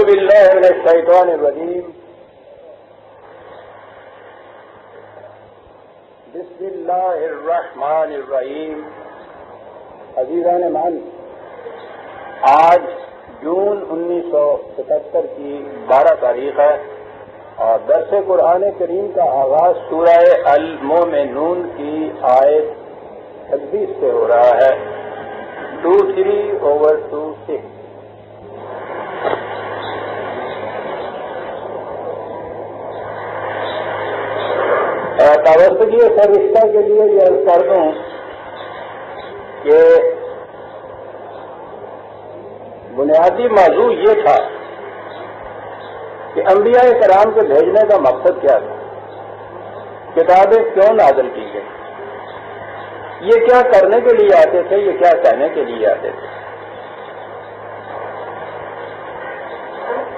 باللہ من الشیطان الرجیم بسم اللہ الرحمن الرحیم. عزیزان مان، آج جون 1977 کی 12 تاریخ ہے اور درس قرآن کریم کا آغاز سورہ المومنون کی آیت 26 سے ہو رہا ہے. 23/26. توسطی فرشتہ کے لیے یہ عرض کر دوں کہ بنیادی موضوع یہ تھا کہ انبیاء کرام کو بھیجنے کا مقصد کیا تھا، کتابیں کیوں نازل کی گئی، یہ کیا کرنے کے لیے آتے تھے، یہ کیا کہنے کے لیے آتے تھے.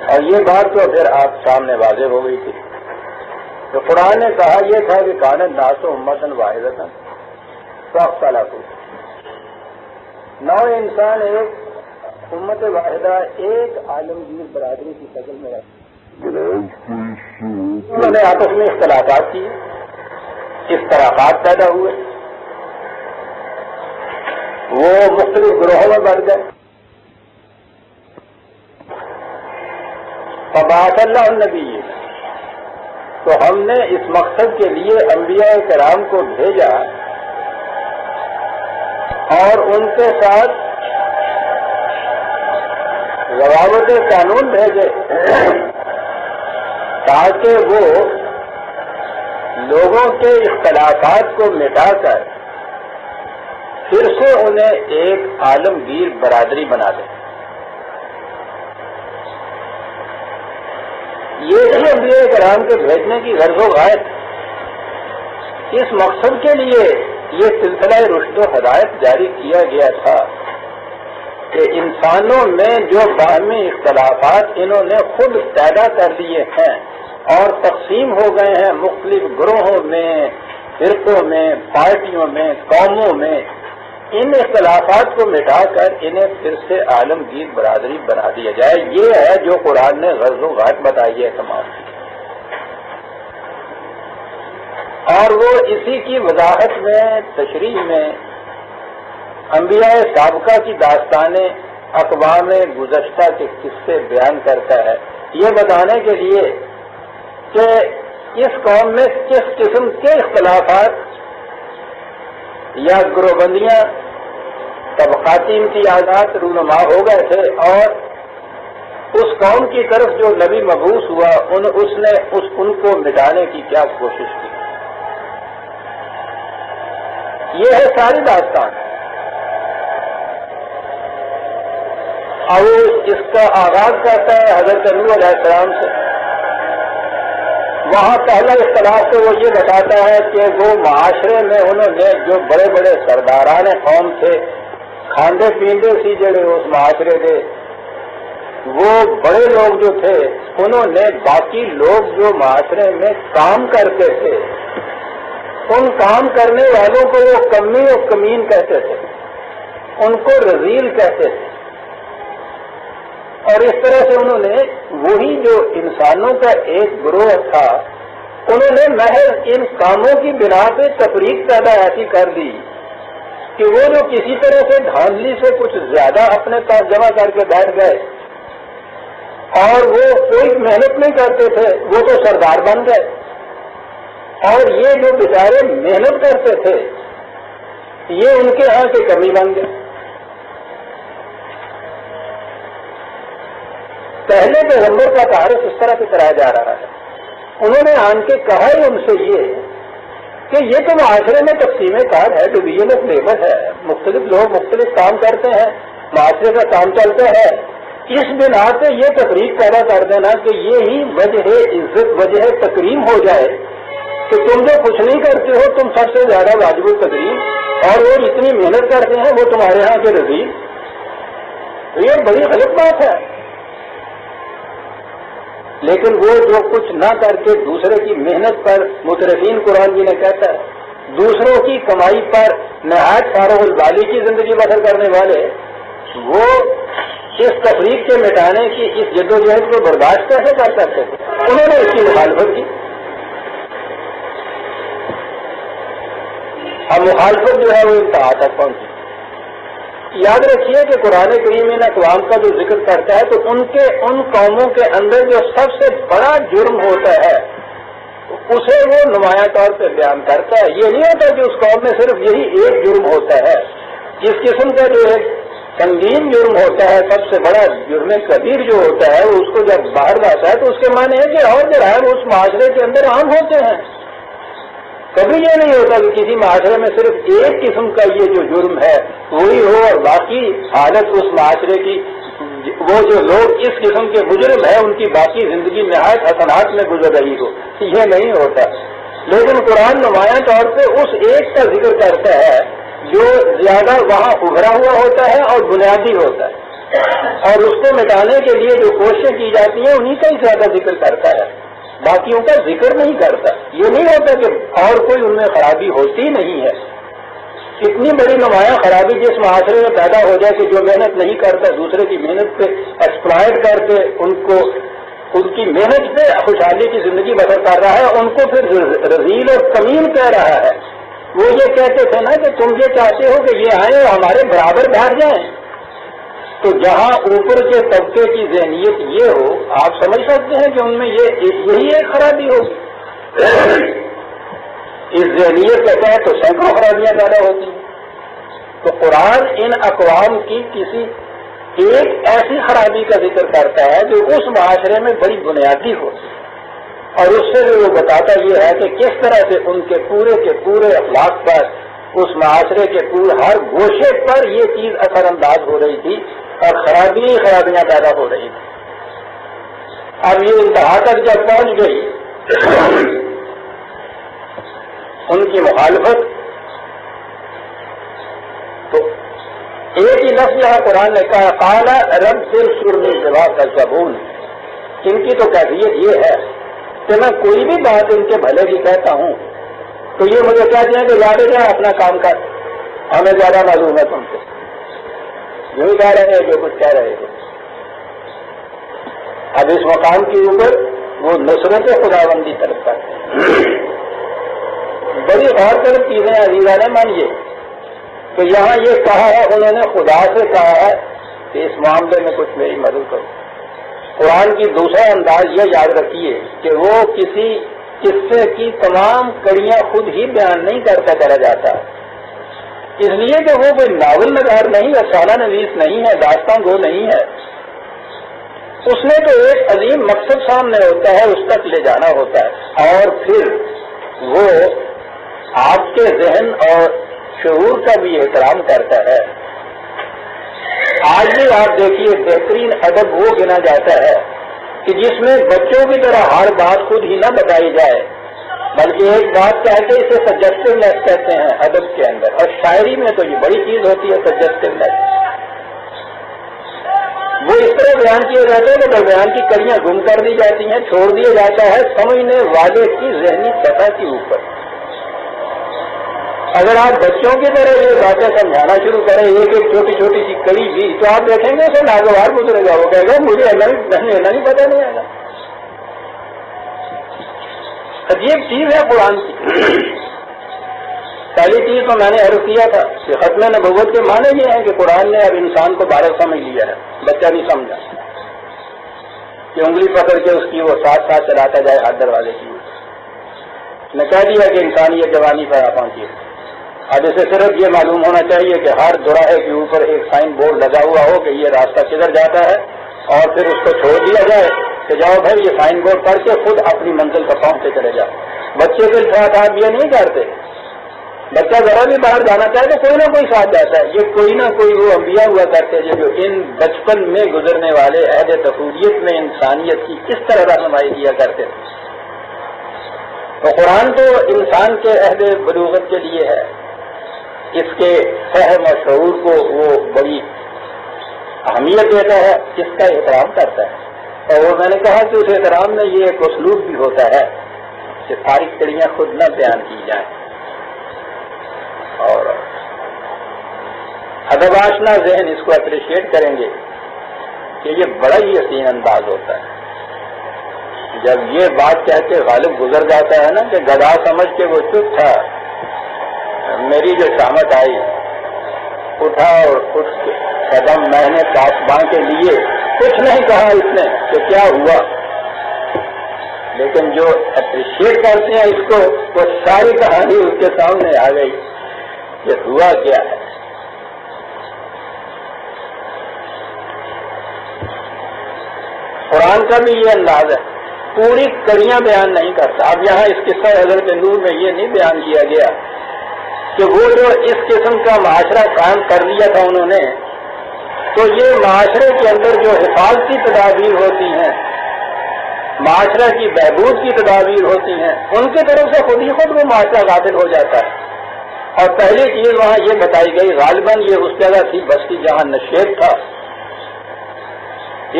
اور یہ بات تو پھر آپ سامنے واضح ہو گئی تھی. تو قرآن نے کہا یہ تھا کہ کان الناس امۃ واحدۃ فاختلفوا، نو انسان ایک امت واحدہ ایک عالمگیر برادری کی شکل میں رہتے، انہوں نے آپس میں اختلافات کیے، اختلافات پیدا ہوئے، وہ مختلف گروہوں میں بڑھ گئے. فبعث اللہ النبی، تو ہم نے اس مقصد کے لیے انبیاء کرام کو بھیجا اور ان کے ساتھ ضوابط قانون بھیجے تاکہ وہ لوگوں کے اختلافات کو مٹا کر پھر سے انہیں ایک عالمگیر برادری بنا دیں. یہ بھی انبیاء کرام کے بھیجنے کی غرض و غایت. اس مقصد کے لیے یہ سلسلہ رشد و ہدایت جاری کیا گیا تھا کہ انسانوں میں جو باہمی اختلافات انہوں نے خود پیدا کر دیے ہیں اور تقسیم ہو گئے ہیں مختلف گروہوں میں، فرقوں میں، پارٹیوں میں، قوموں میں، ان اختلافات کو مٹا کر انہیں پھر سے عالمگیر برادری بنا دیا جائے. یہ ہے جو قرآن نے غرض و غایت بتائی ہے تمام. اور وہ اسی کی وضاحت میں، تشریح میں انبیاء سابقہ کی داستانیں، اقوام گزشتہ کے قصے بیان کرتا ہے، یہ بتانے کے لیے کہ اس قوم میں کس قسم کے اختلافات یا گروہ بندیاں، طبقاتی امتیازات رونما ہو گئے تھے، اور اس قوم کی طرف جو نبی مبعوث ہوا اس نے ان کو مٹانے کی کیا کوشش کی. یہ ہے ساری داستان. اور اس کا آغاز کرتا ہے حضرت نوح علیہ السلام سے. وہاں پہلا اختلاف تو وہ یہ بتاتا ہے کہ وہ معاشرے میں انہوں نے جو بڑے بڑے سرداران قوم تھے، کھاندے پیندے سی جڑے اس معاشرے کے، وہ بڑے لوگ جو تھے انہوں نے باقی لوگ جو معاشرے میں کام کرتے تھے ان کام کرنے والوں کو وہ کمی و کمین کہتے تھے، ان کو رذیل کہتے تھے. اور اس طرح سے انہوں نے وہی جو انسانوں کا ایک گروہ تھا انہوں نے محض ان کاموں کی بنا پہ تفریق پیدا ایسی کر دی کہ وہ جو کسی طرح سے دھاندلی سے کچھ زیادہ اپنے پاس جمع کر کے بیٹھ گئے اور وہ کوئی محنت نہیں کرتے تھے وہ تو سردار بن گئے، اور یہ جو بیچارے محنت کرتے تھے یہ ان کے ہاں کی کمی بن گئے. پہلے پیغمبر کا تعارف اس طرح سے کرایا جا رہا ہے. انہوں نے آن کے کہا ہی ان سے یہ کہ یہ تو معاشرے میں تقسیم کار ہے، ڈویژن آف لیبر ہے، مختلف لوگ مختلف کام کرتے ہیں، معاشرے کا کام چلتا ہے. اس بنا پہ یہ تقریب پیدا کر دینا کہ یہی وجہ عزت، وجہ تکریم ہو جائے کہ تم جو کچھ نہیں کرتے ہو تم سب سے زیادہ واجب التکریم، اور وہ اتنی محنت کرتے ہیں وہ تمہارے ہاں کے رذیل. تو یہ بڑی غلط بات ہے. لیکن وہ جو کچھ نہ کر کے دوسرے کی محنت پر مترفین، قرآن جی نے کہتا ہے، دوسروں کی کمائی پر نہایت فارغ البالی کی زندگی بسر کرنے والے، وہ اس تفریق کے مٹانے کی اس جدوجہد کو برداشت کیسے کر سکتے تھے؟ انہوں نے اس کی مخالفت کی. اب مخالفت جو ہے وہ انتہا تک پہنچی. یاد رکھیے کہ قرآن کریم ان اقوام کا جو ذکر کرتا ہے تو ان قوموں کے اندر جو سب سے بڑا جرم ہوتا ہے اسے وہ نمایاں طور پہ بیان کرتا ہے. یہ نہیں ہوتا کہ اس قوم میں صرف یہی ایک جرم ہوتا ہے. اس قسم کا جو ایک سنگین جرم ہوتا ہے، سب سے بڑا جرم کبیر جو ہوتا ہے، وہ اس کو جب باہر لاتا ہے تو اس کے معنی ہے کہ اور جرائم اس معاشرے کے اندر عام ہوتے ہیں. کبھی یہ نہیں ہوتا کہ کسی معاشرے میں صرف ایک قسم کا یہ جو جرم ہے وہی ہو اور باقی حالت اس معاشرے کی، وہ جو لوگ اس قسم کے مجرم ہیں ان کی باقی زندگی نہایت حسنات میں گزر رہی ہو. یہ نہیں ہوتا. لیکن قرآن نمایاں طور پہ اس ایک کا ذکر کرتا ہے جو زیادہ وہاں ابھرا ہوا ہوتا ہے اور بنیادی ہوتا ہے، اور اس کو مٹانے کے لیے جو کوششیں کی جاتی ہیں انہی کا ہی زیادہ ذکر کرتا ہے، باقیوں کا ذکر نہیں کرتا. یہ نہیں ہوتا کہ اور کوئی ان میں خرابی ہوتی نہیں ہے. اتنی بڑی نمایاں خرابی جس معاشرے میں پیدا ہو جائے کہ جو محنت نہیں کرتا دوسرے کی محنت پہ ایکسپلائٹ کر کے ان کی محنت پہ خوشحالی کی زندگی بسر کر رہا ہے، ان کو پھر رذیل اور کمین کہہ رہا ہے. وہ یہ کہتے تھے نا کہ تم یہ چاہتے ہو کہ یہ آئیں اور ہمارے برابر بیٹھ جائیں. تو جہاں اوپر کے طبقے کی ذہنیت یہ ہو، آپ سمجھ سکتے ہیں کہ ان میں یہی ایک خرابی ہوگی. اس ذہنیت کے تحت تو سینکڑوں خرابیاں پیدا ہوتی ہیں. تو قرآن ان اقوام کی کسی ایک ایسی خرابی کا ذکر کرتا ہے جو اس معاشرے میں بڑی بنیادی ہو، اور اس سے وہ بتاتا یہ ہے کہ کس طرح سے ان کے پورے اخلاق پر، اس معاشرے کے ہر گوشے پر یہ چیز اثر انداز ہو رہی تھی اور خرابیاں پیدا ہو رہی تھی. اب یہ انتہا تک جب پہنچ گئی ان کی مخالفت، تو ایک ہی لفظ یہاں قرآن نے کہا قال رب انصرنی بما کذبون. ان کی تو کیفیت یہ ہے کہ میں کوئی بھی بات ان کے بھلے کی کہتا ہوں تو یہ مجھے کہتے ہیں کہ یاد ہے اپنا کام کر، ہمیں زیادہ معلوم ہے تم سے. جو بھی کہہ رہے ہیں جو کچھ کہہ رہے تھے. اب اس مقام کے اوپر وہ نصرت خداوندی طلب کرتے ہیں. بڑی غور طلب چیزیں عزیزان مانیے تو یہاں یہ کہا ہے، انہوں نے خدا سے کہا ہے کہ اس معاملے میں کچھ میری مدد کرو. قرآن کی دوسرا انداز یہ یاد رکھیے کہ وہ کسی قصے کی تمام کڑیاں خود ہی بیان نہیں کرتا چلا جاتا، اس لیے کہ وہ کوئی ناول نگار نہیں، افسانہ نویس نہیں ہے، داستان گو نہیں ہے. اس نے تو ایک عظیم مقصد سامنے ہوتا ہے، اس تک لے جانا ہوتا ہے، اور پھر وہ آپ کے ذہن اور شعور کا بھی احترام کرتا ہے. آج بھی آپ دیکھیے بہترین ادب وہ گنا جاتا ہے کہ جس میں بچوں کی طرح ہر بات خود ہی نہ بتائی جائے، بلکہ ایک بات کہہ کے اسے سجیسٹیونیس کہتے ہیں ادب کے اندر، اور شاعری میں تو یہ بڑی چیز ہوتی ہے سجیسٹیونیس. وہ اس طرح بیان کیے جاتے ہیں کہ درمیان کی کڑیاں گم کر دی جاتی ہیں، چھوڑ دیا جاتا ہے سمجھنے والے کی ذہنی سطح کے اوپر. اگر آپ بچوں کی طرح یہ باتیں سمجھانا شروع کریں ایک ایک چھوٹی چھوٹی سی کڑی بھی، تو آپ دیکھیں گے اسے ناگوار گزرے گا. وہ کہے گا مجھے نہیں پتہ نہیں آئے گا. عجیب چیز ہے قرآن کی. پہلی چیز تو میں نے عرض کیا تھا کہ ختم نبوت کے معنی یہ ہے کہ قرآن نے اب انسان کو بالغ سمجھ لیا ہے، بچہ نہیں سمجھا کہ انگلی پکڑ کے اس کی وہ ساتھ ساتھ چلاتا جائے ہاتھ دروازے کی. میں کہہ دیا کہ انسانیت جوانی پر آ پہنچی ہے. اب اسے صرف یہ معلوم ہونا چاہیے کہ ہر دوراہے کے اوپر ایک سائن بورڈ لگا ہوا ہو کہ یہ راستہ کدھر جاتا ہے، اور پھر اس کو چھوڑ دیا جائے کہ جاؤ بھائی یہ سائن بورڈ پڑھ کے خود اپنی منزل پر پہنچتے چلے جاؤ. بچے کے ساتھ آپ یہ نہیں کرتے. بچہ ذرا بھی باہر جانا چاہے تو کوئی نہ کوئی ساتھ جاتا ہے. یہ کوئی نہ کوئی وہ انبیاء ہوا کرتے ہیں جو ان بچپن میں گزرنے والے عہد طفولیت میں انسانیت کی اس طرح رہنمائی کیا کرتے تھے. تو قرآن تو انسان کے عہد بلوغت کے لیے ہے، اس کے فہم اور شعور کو وہ بڑی اہمیت دیتا ہے، اس کا احترام کرتا ہے. اور وہ میں نے کہا کہ اس احترام میں یہ ایک اسلوب بھی ہوتا ہے کہ ساری کڑیاں خود نہ بیان کی جائیں، اور ادب آشنا ذہن اس کو اپریشیٹ کریں گے کہ یہ بڑا ہی حسین انداز ہوتا ہے جب یہ بات کہہ کے غالب گزر جاتا ہے نا کہ گدھا سمجھ کے وہ چپ تھا، میری جو شامت آئی اٹھا اور اٹھ کے قدم میں نے پاسباں کے لیے، کچھ نہیں کہا اس نے کہ کیا ہوا، لیکن جو اپریشیٹ کرتے ہیں اس کو وہ ساری کہانی اس کے سامنے آ گئی کہ ہوا کیا ہے۔ قرآن کا بھی یہ انداز ہے، پوری کڑیاں بیان نہیں کرتا۔ اب یہاں اس قصہ حضرت نوح میں یہ نہیں بیان کیا گیا کہ وہ جو اس قسم کا معاشرہ قائم کر لیا تھا انہوں نے، تو یہ معاشرے کے اندر جو حفاظتی تدابیر ہوتی ہیں، معاشرہ کی بہبود کی تدابیر ہوتی ہیں، ان کی طرف سے خود ہی خود وہ معاشرہ غافل ہو جاتا ہے۔ اور پہلی چیز وہاں یہ بتائی گئی، غالباً یہ اس جگہ تھی بستی جہاں نشیب تھا،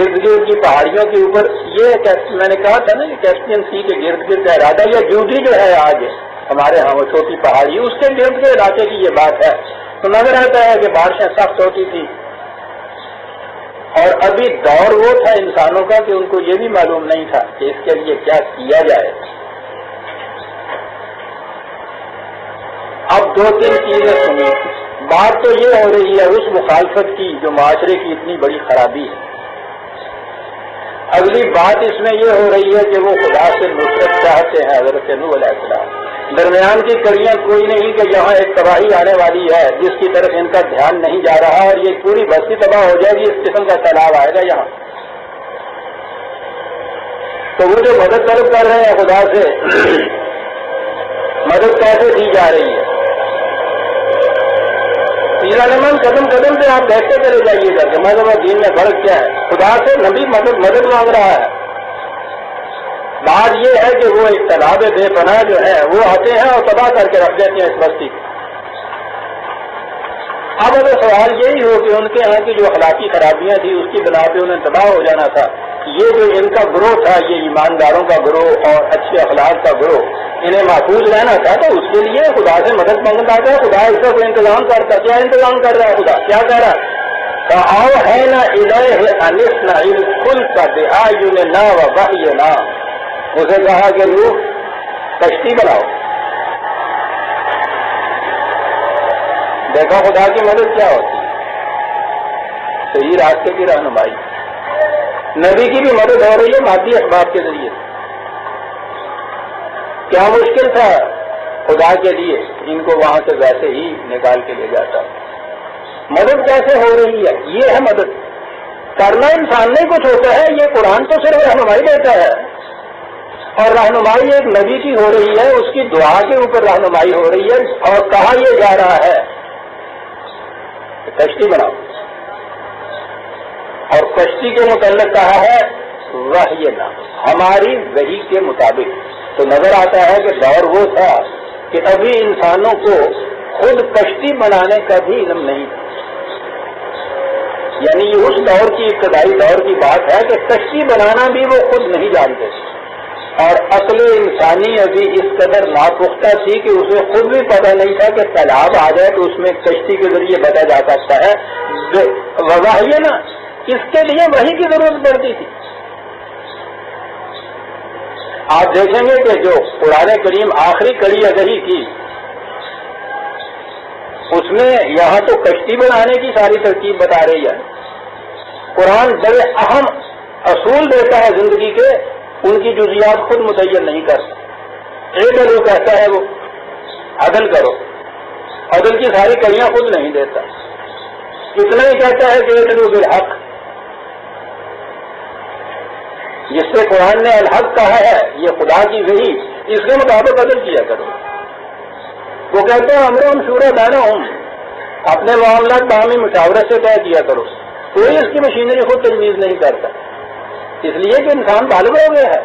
ارد گرد کی پہاڑیوں کے اوپر، یہ میں نے کہا تھا نا کہ کیسپین سی کے گرد گرد کا ارادہ، یہ ڈیوٹی جو ہے آج ہمارے ہاں وہ چھوٹی پہاڑی، اس کے گرد کے علاقے کی یہ بات ہے۔ تو نظر آتا ہے کہ بارشیں سخت ہوتی تھی، اور ابھی دور وہ تھا انسانوں کا کہ ان کو یہ بھی معلوم نہیں تھا کہ اس کے لیے کیا کیا جائے۔ اب دو تین چیزیں سنی، بات تو یہ ہو رہی ہے اس مخالفت کی جو معاشرے کی اتنی بڑی خرابی ہے، اگلی بات اس میں یہ ہو رہی ہے کہ وہ خدا سے نصرت چاہتے ہیں حضرت نوح علیہ السلام۔ درمیان کی کڑیاں کوئی نہیں کہ یہاں ایک تباہی آنے والی ہے جس کی طرف ان کا دھیان نہیں جا رہا اور یہ پوری بستی تباہ ہو جائے گی، اس قسم کا سیلاب آئے گا یہاں۔ تو وہ جو مدد طلب کر رہے ہیں خدا سے، مدد کیسے دی جا رہی ہے؟ نمن قدم قدم سے آپ دیکھتے چلے جائیے گا کہ مذہب اور دین میں فرق کیا ہے۔ خدا سے نبی مدد مانگ رہا ہے، بات یہ ہے کہ وہ ایک تالاب بے پناہ جو ہے وہ آتے ہیں اور تباہ کر کے رکھ دیتے ہیں اس بستی کو۔ اب اگر سوال یہی ہو کہ ان کے یہاں کی جو اخلاقی خرابیاں تھی اس کی بنا پہ انہیں تباہ ہو جانا تھا، یہ جو ان کا گروہ تھا، یہ ایمانداروں کا گروہ اور اچھے اخلاق کا گروہ، انہیں محفوظ رہنا تھا، تو اس کے لیے خدا سے مدد مانگتا ہے۔ خدا اس کا کوئی انتظام کرتا، کیا انتظام کر رہا ہے خدا؟ کیا کہہ رہا ہے؟ فَأَوْحَيْنَا إِلَيْهِ أَنِ اصْنَعِ الْفُلْكَ بِأَعْيُنِنَا وَوَحْيِنَا، اسے کہا کہ نوح کشتی بناؤ۔ دیکھو خدا کی مدد کیا ہوتی ہے، صحیح راستے کی رہنمائی۔ نبی کی بھی مدد ہو رہی ہے مادی اسباب کے ذریعے۔ کیا مشکل تھا خدا کے لیے ان کو وہاں سے ویسے ہی نکال کے لے جاتا۔ مدد کیسے ہو رہی ہے؟ یہ ہے مدد کرنا انسان نہیں کچھ ہوتا ہے، یہ قرآن تو صرف رہنمائی دیتا ہے، اور رہنمائی ایک نبی کی ہو رہی ہے، اس کی دعا کے اوپر رہنمائی ہو رہی ہے، اور کہا یہ جا رہا ہے کشتی بناؤ، اور کشتی کے متعلق کہا ہے وحینا، ہماری وحی کے مطابق۔ تو نظر آتا ہے کہ دور وہ تھا کہ ابھی انسانوں کو خود کشتی بنانے کا بھی علم نہیں تھا، یعنی یہ اس دور کی ابتدائی دور کی بات ہے کہ کشتی بنانا بھی وہ خود نہیں جانتے، اور عقل انسانی ابھی اس قدر ناپختہ تھی کہ اسے خود بھی پتہ نہیں تھا کہ سیلاب آ جائے تو اس میں کشتی کے ذریعے بچا جا سکتا ہے۔ وحی نا، اس کے لیے وحی کی ضرورت پڑتی تھی۔ آپ دیکھیں گے کہ جو قرآن کریم آخری کڑی اگری کی، اس میں یہاں تو کشتی بنانے کی ساری ترکیب بتا رہی ہے۔ قرآن بڑے اہم اصول دیتا ہے زندگی کے، ان کی جزیات خود متعین نہیں کرتا۔ عدل کہتا ہے وہ عدل کرو، عدل کی ساری کڑیاں خود نہیں دیتا، اتنا ہی کہتا ہے کہ عدل بالحق، جس سے قرآن نے الحق کہا ہے، یہ خدا کی وحی، اس کے مطابق عدل کیا کرو۔ وہ کہتے ہیں امرهم شورى بینہم، اپنے معاملات باہمی مشاورت سے طے کیا کرو۔ کوئی اس کی مشینری خود تجویز نہیں کرتا، اس لیے کہ انسان بالغ ہو گیا ہے،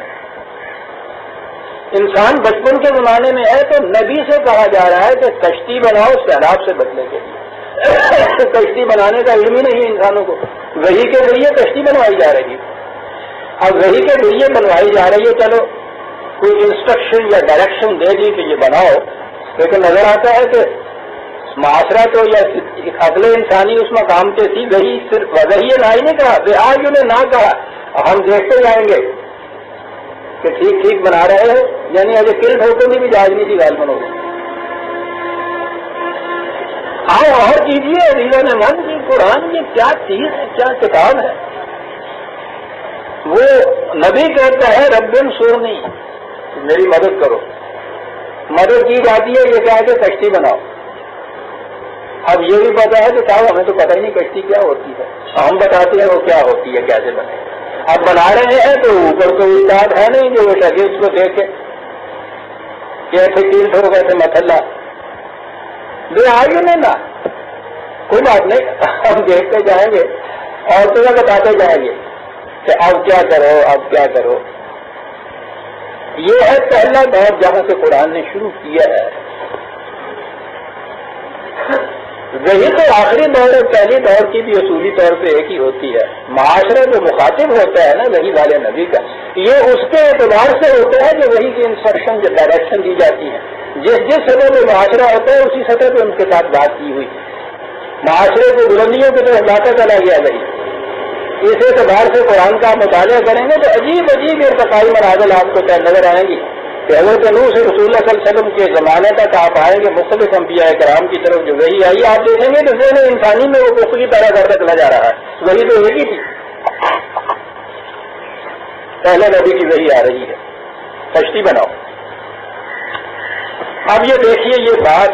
انسان بچپن کے زمانے میں ہے، تو نبی سے کہا جا رہا ہے کہ کشتی بناؤ سیلاب سے بچنے کے لیے۔ کشتی بنانے کا علم ہی نہیں انسانوں کو، وحی کے ذریعے کشتی بنوائی جا رہی ہے۔ اب وحی کے ذریعے بنوائی جا رہی ہے، چلو کوئی انسٹرکشن یا ڈائریکشن دے دی کہ یہ بناؤ، لیکن نظر آتا ہے کہ معاشرہ تو یا عقل انسانی اس مقام کے تھی، وہی صرف وضعی لائی نہیں کہا، آج انہیں نہ کہا، ہم دیکھتے جائیں گے کہ ٹھیک ٹھیک بنا رہے ہیں، یعنی اجے کل ٹھوکوں کی بھی جاج نہیں تھی غالباً ہوگی۔ آؤ اور کیجیے عزیزان من کی قرآن یہ کیا چیز ہے، کیا کتاب ہے۔ وہ نبی کہتا ہے رب انصرنی، میری مدد کرو، مدد کی جاتی ہے یہ کہہ کے کشتی بناؤ۔ اب یہ بھی پتا ہے کہ صاحب ہمیں تو پتہ ہی نہیں کشتی کیا ہوتی ہے، ہم بتاتے ہیں وہ کیا ہوتی ہے، کیسے بنے۔ اب بنا رہے ہیں تو اوپر کوئی استاد ہے نہیں جو وہ شاگرد کو دیکھے کہ ایسے کیل ٹھوک ایسے مسئلہ لے آئیے نہیں نا، کوئی بات نہیں، ہم دیکھتے جائیں گے اور تمہیں بتاتے جائیں گے کہ اب کیا کرو اب کیا کرو۔ یہ ہے پہلا دور جہاں سے قرآن نے شروع کیا ہے۔ وہی تو آخری دور اور پہلی دور کی بھی اصولی طور پہ ایک ہی ہوتی ہے۔ معاشرہ جو مخاطب ہوتا ہے نا وہی والے نبی کا، یہ اس کے اعتبار سے ہوتا ہے کہ وہی کی انسٹرکشن جو ڈائریکشن دی جاتی ہے، جس سطح پہ معاشرہ ہوتا ہے اسی سطح پہ ان کے ساتھ بات کی ہوئی، معاشرے کو بلندیوں کی طرف لاتا چلا گیا وہی۔ اس اعتبار سے قرآن کا آپ مطالعہ کریں گے تو عجیب عجیب ارتقائی منازل آپ کو نظر آئیں گی کہ حضرت نوح سے رسول اللہ صلی اللہ علیہ وسلم کے زمانے تک آپ آئیں گے مختلف انبیاء کرام کی طرف جو وہی آئی، آپ دیکھیں گے کہ ذہن انسانی میں وہ پختگی پیدا کرتا چلا جا رہا ہے، وہی تو ایک ہی تھی، پہلے نبی کی وہی آ رہی ہے، کشتی بناؤ۔ اب یہ دیکھیے یہ بات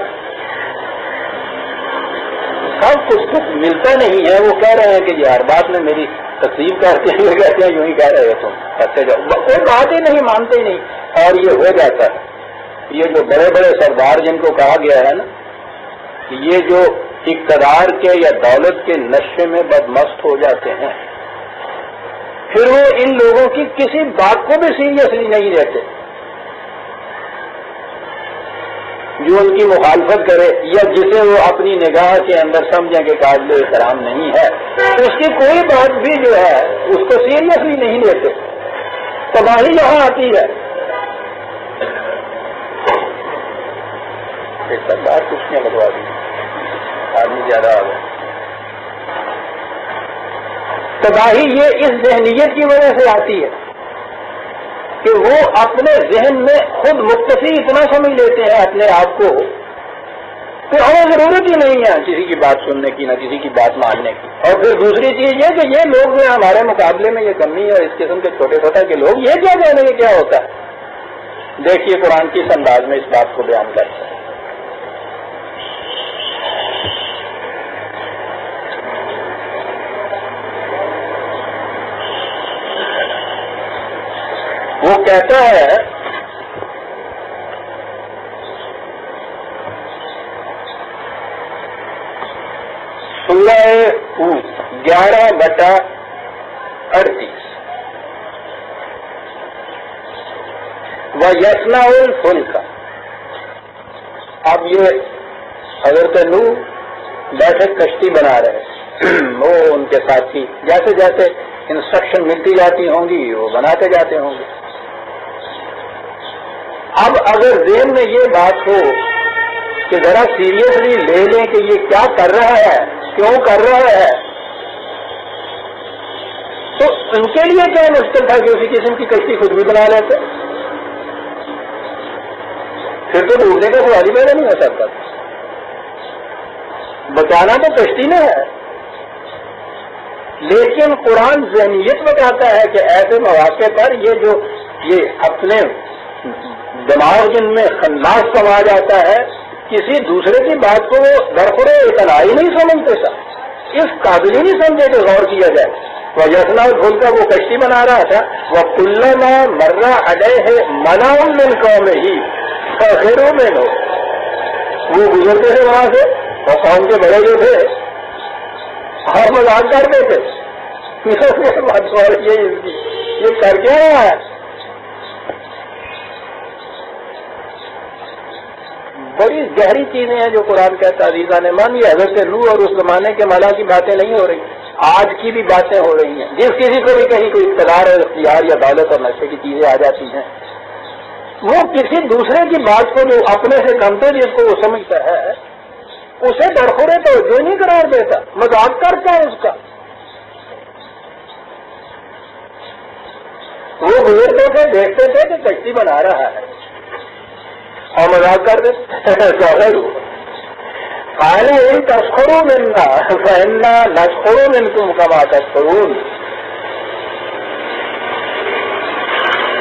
سب کچھ ملتا نہیں ہے، وہ کہہ رہے ہیں کہ یہ ہر بات میں میری تقسیم کرتے ہوئے کہتے ہیں یوں ہی کہہ رہے ہو تم کرتے جاؤ، کوئی بات ہی نہیں مانتے ہی نہیں، اور یہ ہو جاتا ہے۔ یہ جو بڑے بڑے سردار جن کو کہا گیا ہے نا، یہ جو اقتدار کے یا دولت کے نشے میں بدمست ہو جاتے ہیں، پھر وہ ان لوگوں کی کسی بات کو بھی سیریسلی نہیں لیتے، جو ان کی مخالفت کرے یا جسے وہ اپنی نگاہ کے اندر سمجھیں کہ قابل احترام نہیں ہے، اس کی کوئی بات بھی جو ہے اس کو سیریسلی نہیں لیتے، تباہی یہاں آتی ہے۔ بات کچھ نہیں لگوا دی، آدمی زیادہ آ گیا۔ تباہی یہ اس ذہنیت کی وجہ سے آتی ہے کہ وہ اپنے ذہن میں خود مختصی اتنا سمجھ لیتے ہیں اپنے آپ کو کہ ہمیں ضرورت ہی نہیں ہے کسی کی بات سننے کی نہ کسی کی بات ماننے کی۔ اور پھر دوسری چیز یہ کہ یہ لوگ جو ہمارے مقابلے میں یہ کمی ہے، اس قسم کے چھوٹے چھوٹے کے لوگ یہ کیا کہنے کہ کیا ہوتا ہے۔ دیکھیے قرآن کس انداز میں اس بات کو بیان کرتا ہے۔ وہ کہتا ہے سورہ ہود 11/38 وَيَصْنَعُ الْفُلْكَ۔ اب یہ حضرت نوح بیٹھے کشتی بنا رہے ہیں، وہ ان کے ساتھی جیسے جیسے انسٹرکشن ملتی جاتی ہوں گی وہ بناتے جاتے ہوں گے۔ اب اگر ذہن میں یہ بات ہو کہ ذرا سیریسلی لے لیں کہ یہ کیا کر رہا ہے، کیوں کر رہا ہے، تو ان کے لیے کیا مشکل تھا کہ اسی قسم کی کشتی خود بھی بنا لیتے، پھر تو ڈوبنے کا سوال ہی پیدا نہیں ہو سکتا۔ بچانا تو کشتی میں ہے، لیکن قرآن ذہنیت بتاتا ہے کہ ایسے مواقع پر یہ اپنے دماغ جن میں خناس سما جاتا ہے، کسی دوسرے کی بات کو وہ درخورے اطلاع ہی نہیں سمجھتے سا، اس قابل ہی نہیں سمجھے کہ غور کیا جائے۔ وَيَصْنَعُ الْفُلْكَ وہ کشتی بنا رہا تھا، وَكُلَّمَا مَرَّ عَلَيْهِ مَلَأٌ مِّن قَوْمِهِ سَخِرُوا مِنْهُ، وہ گزرتے تھے وہاں سے اور قوم کے بڑے جو تھے اور مذاق کرتے تھے، یہ کر کیا رہا ہے۔ بڑی گہری چیزیں ہیں جو قرآن کہتا ہے عزیزان من، یہ حضرت نوح اور اس زمانے کے ملا کی باتیں نہیں ہو رہی، آج کی بھی باتیں ہو رہی ہیں۔ جس کسی کو بھی کہیں کوئی اقتدار اور اختیار یا دولت اور نشے کی چیزیں آ جاتی ہیں، وہ کسی دوسرے کی بات کو جو اپنے سے کمتر جس کو وہ سمجھتا ہے اسے درخورے تو جو نہیں قرار دیتا، مذاق کرتا ہے اس کا. وہ گزرتے تھے، دیکھتے تھے کہ کشتی بنا رہا ہے اور مذاق کر دیتے. خالی ان تسخروا منا فإنا نسخر منکم کما تسخرون.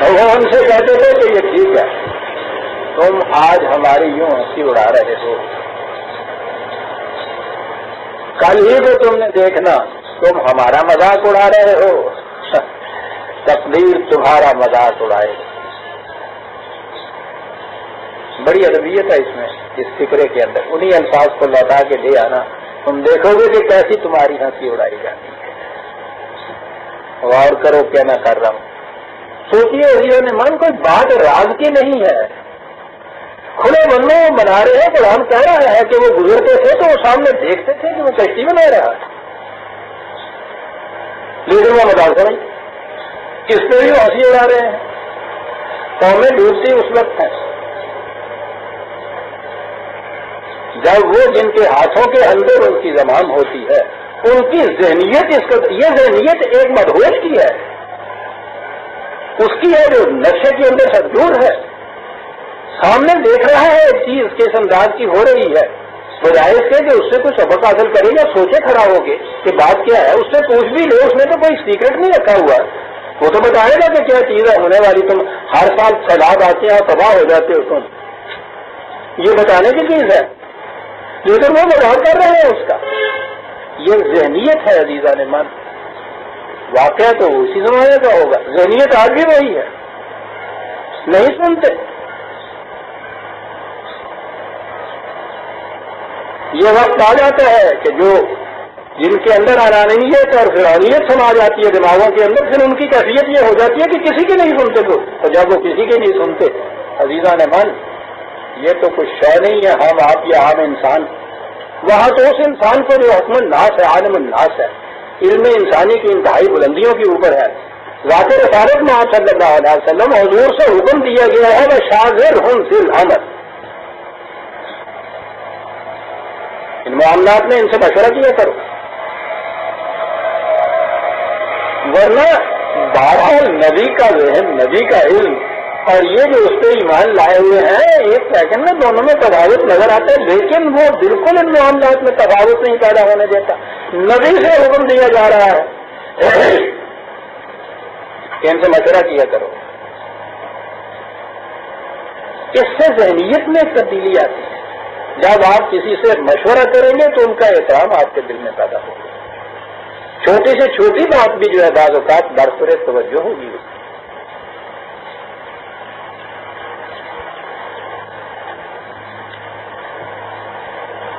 وہ ان سے کہتے تھے کہ یہ ٹھیک ہے، تم آج ہماری یوں ہنسی اڑا رہے ہو، کل ہی کو تم نے دیکھنا تم ہمارا مذاق اڑا رہے ہو، تقدیر تمہارا مذاق اڑائے. بڑی ادبیت ہے اس میں، اس فکرے کے اندر. انہی الفاظ کو لوٹا کے لے آنا، تم دیکھو گے کہ کیسی تمہاری ہنسی اڑائی جاتی ہے. غور کرو کیا میں کر رہا ہوں. سوچیے عزیزوں نے من، کوئی بات راز کی نہیں ہے، کھلے من میں وہ بنا رہے ہیں. قرآن کہہ رہا ہے کہ وہ گزرتے تھے تو وہ سامنے دیکھتے تھے کہ وہ کشتی بنا رہا ہے، لیکن وہ مذاق نہیں، اس پہ بھی ہنسی اڑا رہے ہیں. قومیں ڈوبتی اس وقت ہیں جب وہ جن کے ہاتھوں کے اندر ان کی زبان ہوتی ہے، ان کی ذہنیت یہ ذہنیت ایک مدہوش کی ہے، اس کی ہے جو نقشے کے اندر سے دور ہے. سامنے دیکھ رہا ہے ایک چیز کس انداز کی ہو رہی ہے، بجائے اس کے کہ اس سے کچھ سبق حاصل کرے گا، سوچے کھڑا ہو کے کہ بات کیا ہے. اس سے پوچھ بھی لو، اس میں تو کوئی سیکرٹ نہیں رکھا ہوا، وہ تو بتائے گا کہ کیا چیز ہے ہونے والی. تم ہر سال سیلاب آتے ہیں اور تباہ ہو جاتے ہو، تم یہ بتانے کی چیز ہے، لیکن وہ مذاق کر رہے ہیں اس کا. یہ ذہنیت ہے عزیزان من. واقعہ تو اسی زمانے کا ہوگا، ذہنیت آج بھی وہی ہے، نہیں سنتے. یہ وقت آ جاتا ہے کہ جو جن کے اندر انانیت اور فرعونیت سما جاتی ہے دماغوں کے اندر، پھر ان کی کیفیت یہ ہو جاتی ہے کہ کسی کی نہیں سنتے تو. اور جب وہ کسی کی نہیں سنتے عزیزان من، یہ تو کچھ شے نہیں ہے ہم آپ یا عام انسان. وہاں تو اس انسان کو جو حکم الناس ہے، عالم الناس ہے، علم انسانی کی انتہائی بلندیوں کے اوپر ہے. ذات رسالت میں آپ صلی اللہ علیہ وسلم حضور سے حکم دیا گیا ہے وہ شاغرہم فی الامر. ان معاملات میں ان سے مشورہ کیا کرو، ورنہ بہرحال نبی کا ذہن، نبی کا علم اور یہ جو اس پہ ایمان لائے ہوئے ہیں، ایک سیکنڈ میں دونوں میں تفاوت نظر آتا ہے، لیکن وہ بالکل ان معاملات میں تفاوت نہیں پیدا ہونے دیتا. نبی سے حکم دیا جا رہا ہے کہ ان سے مشورہ کیا کرو. اس سے ذہنیت میں تبدیلی آتی ہے. جب آپ کسی سے مشورہ کریں گے تو ان کا احترام آپ کے دل میں پیدا ہوگا. چھوٹی سے چھوٹی بات بھی جو ہے بعض اوقات برسر توجہ ہوگی.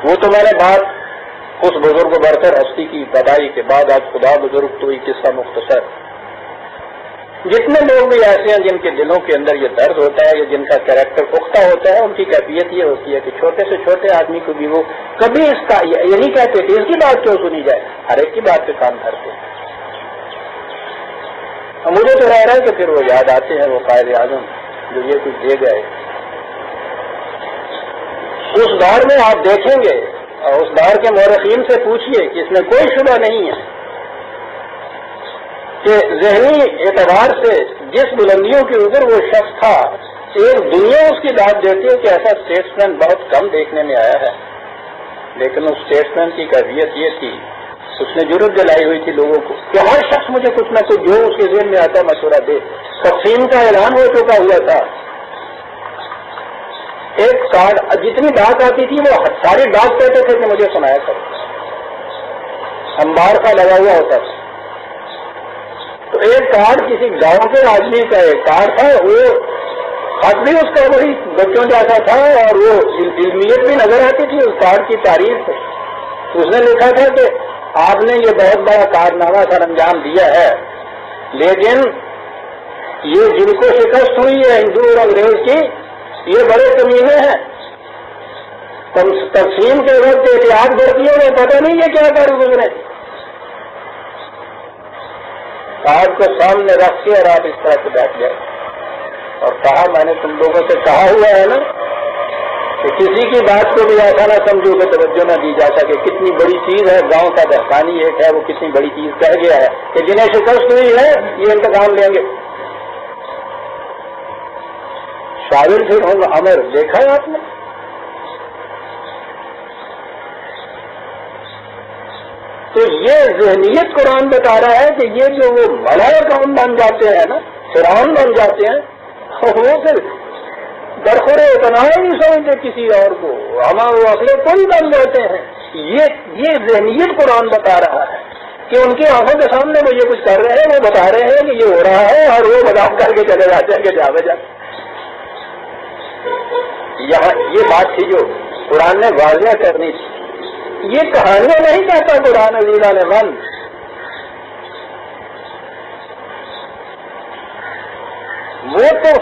وہ تو میں نے بات اس بزرگ برتر ہستی کی بتائی کے بعد آج خدا بزرگ تو یہ قصہ مختصر. جتنے لوگ بھی ایسے ہیں جن کے دلوں کے اندر یہ درد ہوتا ہے یا جن کا کریکٹر پختہ ہوتا ہے، ان کی کیفیت یہ ہوتی ہے کہ چھوٹے سے چھوٹے آدمی کو بھی وہ کبھی اس کا یہ نہیں کہتے کہ اس کی بات کیوں سنی جائے، ہر ایک کی بات پہ کام کرتے. مجھے تو رہ رہا ہے کہ پھر وہ یاد آتے ہیں وہ قائد اعظم جو یہ کچھ دے گئے. اس دور میں آپ دیکھیں گے اور اس دور کے مورخین سے پوچھیے کہ اس میں کوئی شبہ نہیں ہے کہ ذہنی اعتبار سے جس بلندیوں کے اوپر وہ شخص تھا، ایک دنیا اس کی داد دیتی ہے کہ ایسا اسٹیٹسمین بہت کم دیکھنے میں آیا ہے. لیکن اس اسٹیٹسمین کی کیفیت یہ تھی، اس نے جرأت دلائی ہوئی تھی لوگوں کو کہ ہر شخص مجھے کچھ نہ کچھ جو اس کے ذہن میں آتا مشورہ دے. تقسیم کا اعلان ہو چکا ہوا تھا. ایک کارڈ جتنی بات آتی تھی وہ سارے ڈاک کہتے تھے کہ مجھے سنایا کرو. انبار کا لگا ہوا ہوتا تھا. تو ایک کارڈ کسی گاؤں کے آدمی کا ایک کارڈ تھا، وہ خط بھی اس کا وہی بچوں جیسا تھا اور وہ علمیت بھی نظر آتی تھی اس کارڈ کی تعریف. اس نے لکھا تھا کہ آپ نے یہ بہت بڑا کارنامہ سر انجام دیا ہے، لیکن یہ جن کو شکست ہوئی ہے ہندو اور انگریز کی، یہ بڑے کمینے ہیں. تقسیم کے وقت احتیاط برتی ہے، پتہ نہیں یہ کیا کر گزرے. آپ کو سامنے رکھ کے اور آپ اس طرح سے بیٹھ گئے اور کہا میں نے تم لوگوں سے کہا ہوا ہے نا کہ کسی کی بات کو بھی ایسا نہ سمجھو کہ توجہ نہ دی جا سکے. کتنی بڑی چیز ہے، گاؤں کا دہقانی ایک ہے، وہ کتنی بڑی چیز کہہ گیا ہے کہ جنہیں شکست ہوئی ہے یہ انتقام لیں گے. شاعر پھر ہم امر دیکھا ہے آپ نے؟ تو یہ ذہنیت قرآن بتا رہا ہے کہ یہ جو وہ بڑا قوم بن جاتے ہیں نا، فرعون بن جاتے ہیں، وہ پھر درخورے اتنا ہی نہیں سمجھتے کسی اور کو، ہمارا وہ اپنے کوئی بن جاتے ہیں. یہ ذہنیت قرآن بتا رہا ہے کہ ان کی آنکھوں کے سامنے وہ یہ کچھ کر رہے ہیں، وہ بتا رہے ہیں کہ یہ ہو رہا ہے، اور وہ مذاق کر کے چلے جاتے ہیں کہ جا بجا. یہاں یہ بات تھی جو قرآن نے واضح کرنی تھی. یہ کہانیاں نہیں کہتا قرآن عزیزہ نے من، وہ تو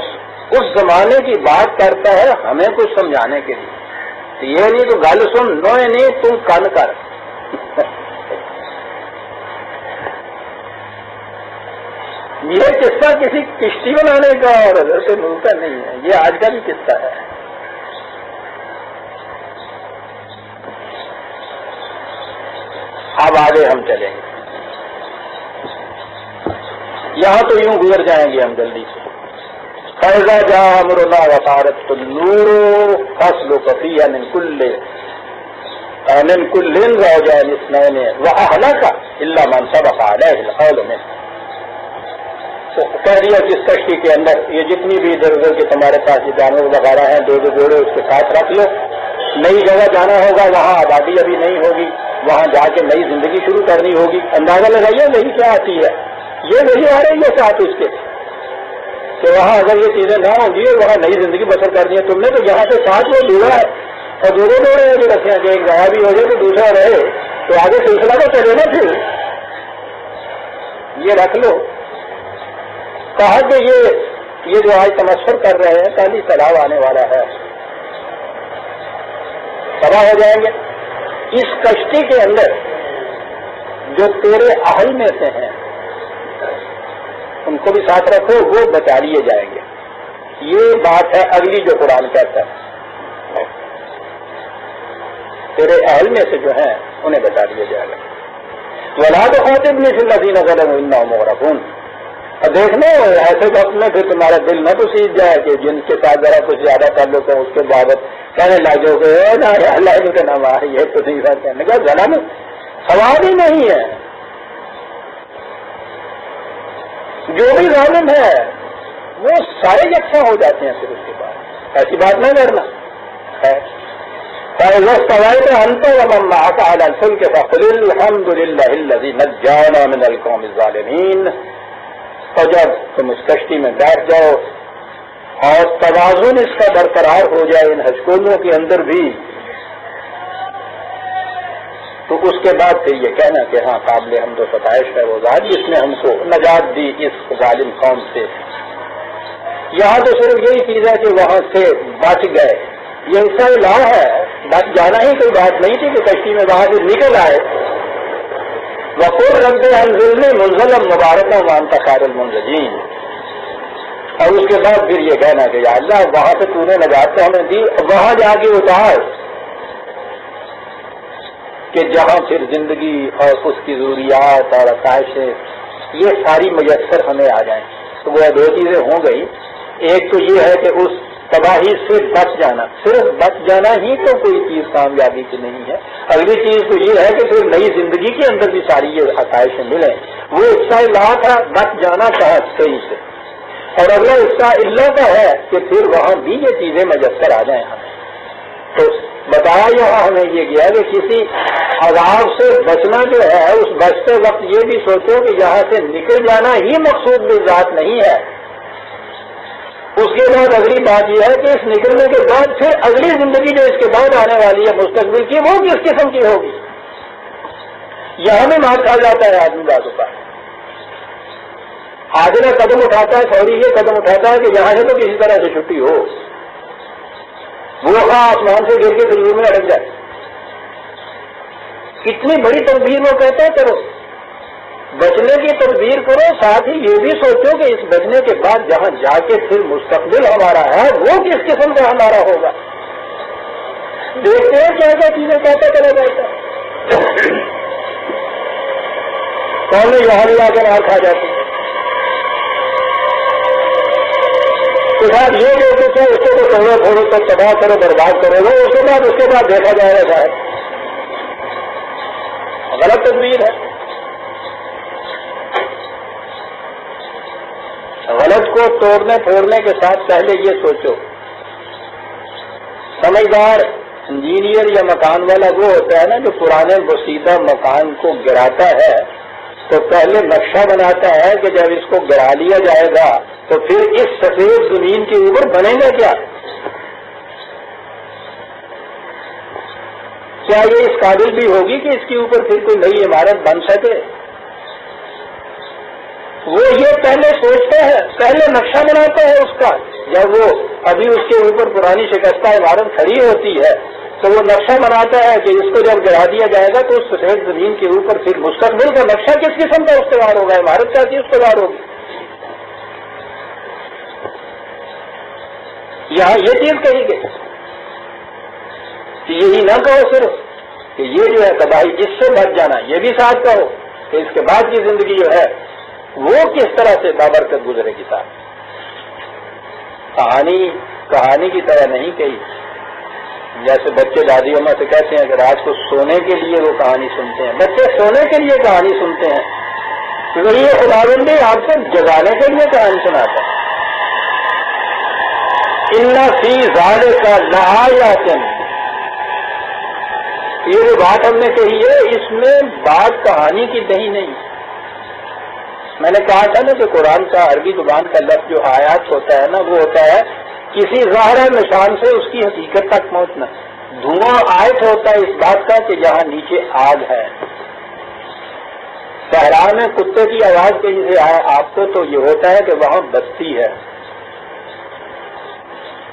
اس زمانے کی بات کرتا ہے ہمیں کچھ سمجھانے کے لیے. یہ نہیں تو گل سن، نوئے نہیں تم کن کر. یہ قصہ کسی کشتی بنانے کا اور حضرت نوح کا نہیں ہے، یہ آج کا بھی قصہ ہے. اب آگے ہم چلیں گے، یہاں تو یوں گزر جائیں گے ہم جلدی سے. فَإِذَا جَاءَ أَمْرُنَا وَفَارَتِ النُّورُ فَاسْلُكْ فِيهَا مِنْ كُلٍّ زَوْجَيْنِ اثْنَيْنِ وَأَهْلَكَ إِلَّا مَنْ سَبَقَ عَلَيْهِ الْقَوْلُ مِنْهُ. تو کہہ دیا کہ اس کشتی کے اندر یہ جتنی بھی ادھر ادھر کے تمہارے پاس یہ جانور وغیرہ ہیں، دو دو جوڑے اس کے ساتھ رکھ لو. نئی جگہ جانا ہوگا، وہاں آبادی ابھی نہیں ہوگی، وہاں جا کے نئی زندگی شروع کرنی ہوگی. اندازہ لگائیے وہی کیا آتی ہے، یہ وہی آ رہی ہے ساتھ اس کے کہ وہاں اگر یہ چیزیں نہ ہوں گی اور وہاں نئی زندگی بسر کرنی ہے تم نے، تو یہاں سے ساتھ وہ جڑا ہے اور دو رہے ہیں جو رکھے ہیں کہ ایک ضائع بھی ہو جائے تو دوسرا رہے، تو آگے سلسلہ تو چلے نا. پھر یہ رکھ لو. کہا کہ یہ جو آج تمسخر کر رہے ہیں کل ہی سیلاب آنے والا ہے، تباہ ہو جائیں گے. اس کشتی کے اندر جو تیرے اہل میں سے ہیں ان کو بھی ساتھ رکھو، وہ بچا لیے جائیں گے. یہ بات ہے اگلی جو قرآن کہتا ہے، تیرے اہل میں سے جو ہیں انہیں بچا لیا جائے گا. وَلَا تُخَاطِبْنِي فِي الَّذِينَ ظَلَمُوا إِنَّهُم مُغْرَقُونَ. اور دیکھنا ایسے وقت میں پھر تمہارا دل نہ تو سیدھ جائے کہ جن کے ساتھ ذرا کچھ زیادہ تعلق ہے اس کے بابت کہنے لگ جاؤ کہ اللہ کا نام آ رہی ہے تو نہیں ساتھ کہنے کا ظلم سوال ہی نہیں ہے. جو بھی ظالم ہے وہ سارے یکساں ہو جاتے ہیں پھر اس کے بعد. ایسی بات نہ کرنا ہے. أنت ومن معك على الفلك فقل الحمد لله الذي نجانا من القوم الظالمين. اور جب تم اس کشتی میں بیٹھ جاؤ اور توازن اس کا برقرار ہو جائے ان ہچکولوں کے اندر بھی، تو اس کے بعد پھر یہ کہنا کہ ہاں قابل حمد و ستائش ہے وہ ذات جس نے ہم کو نجات دی اس ظالم قوم سے. یہاں تو صرف یہی چیز ہے کہ وہاں سے بچ گئے، یہ حصہ لا ہے. بچ جانا ہی کوئی بات نہیں تھی کہ کشتی میں وہاں سے نکل آئے. وقل رب انزلنی منزلا مبارکا وانت خیر المنزلین. اور اس کے بعد پھر یہ کہنا کہ یا اللہ وہاں سے تو نے نجات تو ہمیں دی، وہاں جا کے اتار کہ جہاں پھر زندگی اور اس کی ضروریات اور آسائشیں یہ ساری میسر ہمیں آ جائیں. تو وہ دو چیزیں ہو گئی. ایک تو یہ ہے کہ اس تباہی سے بچ جانا، صرف بچ جانا ہی تو کوئی چیز کامیابی کی نہیں ہے. اگلی چیز تو یہ ہے کہ پھر نئی زندگی کے اندر بھی ساری یہ آسائشیں ملیں. وہ حصہ اللہ تھا بچ جانا کہا صحیح سے، اور اگلا حصہ اللہ کا ہے کہ پھر وہاں بھی یہ چیزیں میسر آ جائیں ہمیں. تو بتایا یہاں ہمیں یہ گیا کہ کسی عذاب سے بچنا جو ہے اس بچتے وقت یہ بھی سوچو کہ یہاں سے نکل جانا ہی مقصود بالذات نہیں ہے. اس کے بعد اگلی بات یہ ہے کہ اس نکلنے کے بعد پھر اگلی زندگی جو اس کے بعد آنے والی ہے مستقبل کی، وہ کس قسم کی ہوگی. یہاں بھی مار کھا جاتا ہے آدمی باتوں کا. آدمی قدم اٹھاتا ہے فوری یہ قدم اٹھاتا ہے کہ یہاں سے تو کسی طرح سے چھٹی ہو، وہ آسمان سے گر کے تجربے میں اٹک جائے. کتنی بڑی تدبیر وہ کہتا ہے کرو، بچنے کی تدبیر کرو، ساتھ ہی یہ بھی سوچو کہ اس بچنے کے بعد جہاں جا کے پھر مستقبل ہمارا ہے وہ کس قسم کا ہمارا ہوگا. دیکھتے ہیں کیا کیا چیزیں کہتا چلا جاتا ہے. کون یہاں لا کے مار کھا جاتی ہے. تو صاحب یہ جو کچھ ہے اس کو تو تھوڑے تھوڑے تک تباہ کرو برباد کرو گے. اس کے بعد دیکھا جائے گا صاحب غلط تدبیر ہے. غلط کو توڑنے پھوڑنے کے ساتھ پہلے یہ سوچو. سمجھدار انجینئر یا مکان والا وہ ہوتا ہے نا جو پرانے بسیدہ مکان کو گراتا ہے تو پہلے نقشہ بناتا ہے کہ جب اس کو گرا لیا جائے گا تو پھر اس سفید زمین کے اوپر بنے گا کیا. کیا یہ اس قابل بھی ہوگی کہ اس کے اوپر پھر کوئی نئی عمارت بن سکے. وہ یہ پہلے سوچتا ہے, پہلے نقشہ بناتا ہے اس کا. جب وہ ابھی اس کے اوپر پرانی شکستہ عمارت کھڑی ہوتی ہے تو وہ نقشہ بناتا ہے کہ اس کو جب گرا دیا جائے گا تو اس سفید زمین کے اوپر پھر مستقبل کا نقشہ کس قسم کا استوار ہوگا, عمارت کیا کی استوار ہوگی. یہاں یہ چیز کہی گئی کہ یہی نہ کہو صرف کہ یہ جو ہے تباہی اس سے بچ جانا, یہ بھی ساتھ کہو کہ اس کے بعد کی زندگی جو ہے وہ کس طرح سے بابرکت گزرے گی. صاحب کہانی کی طرح نہیں کہی. جیسے بچے دادی اماں سے کہتے ہیں کہ رات کو سونے کے لیے وہ کہانی سنتے ہیں. بچے سونے کے لیے کہانی سنتے ہیں کیونکہ یہ خداوند آپ کو جگانے کے لیے کہانی سناتا ہے. ان فی ذالک لآیات, یہ جو بات ہم نے کہی ہے اس میں بات کہانی کی نہیں. میں نے کہا تھا نا کہ قرآن کا عربی زبان کا لفظ جو آیات ہوتا ہے نا وہ ہوتا ہے کسی ظاہرہ نشان سے اس کی حقیقت تک پہنچنا. دھواں آیت ہوتا ہے اس بات کا کہ جہاں نیچے آگ ہے. صحرا میں کتے کی آواز کہیں سے آئے آپ کو تو یہ ہوتا ہے کہ وہاں بستی ہے.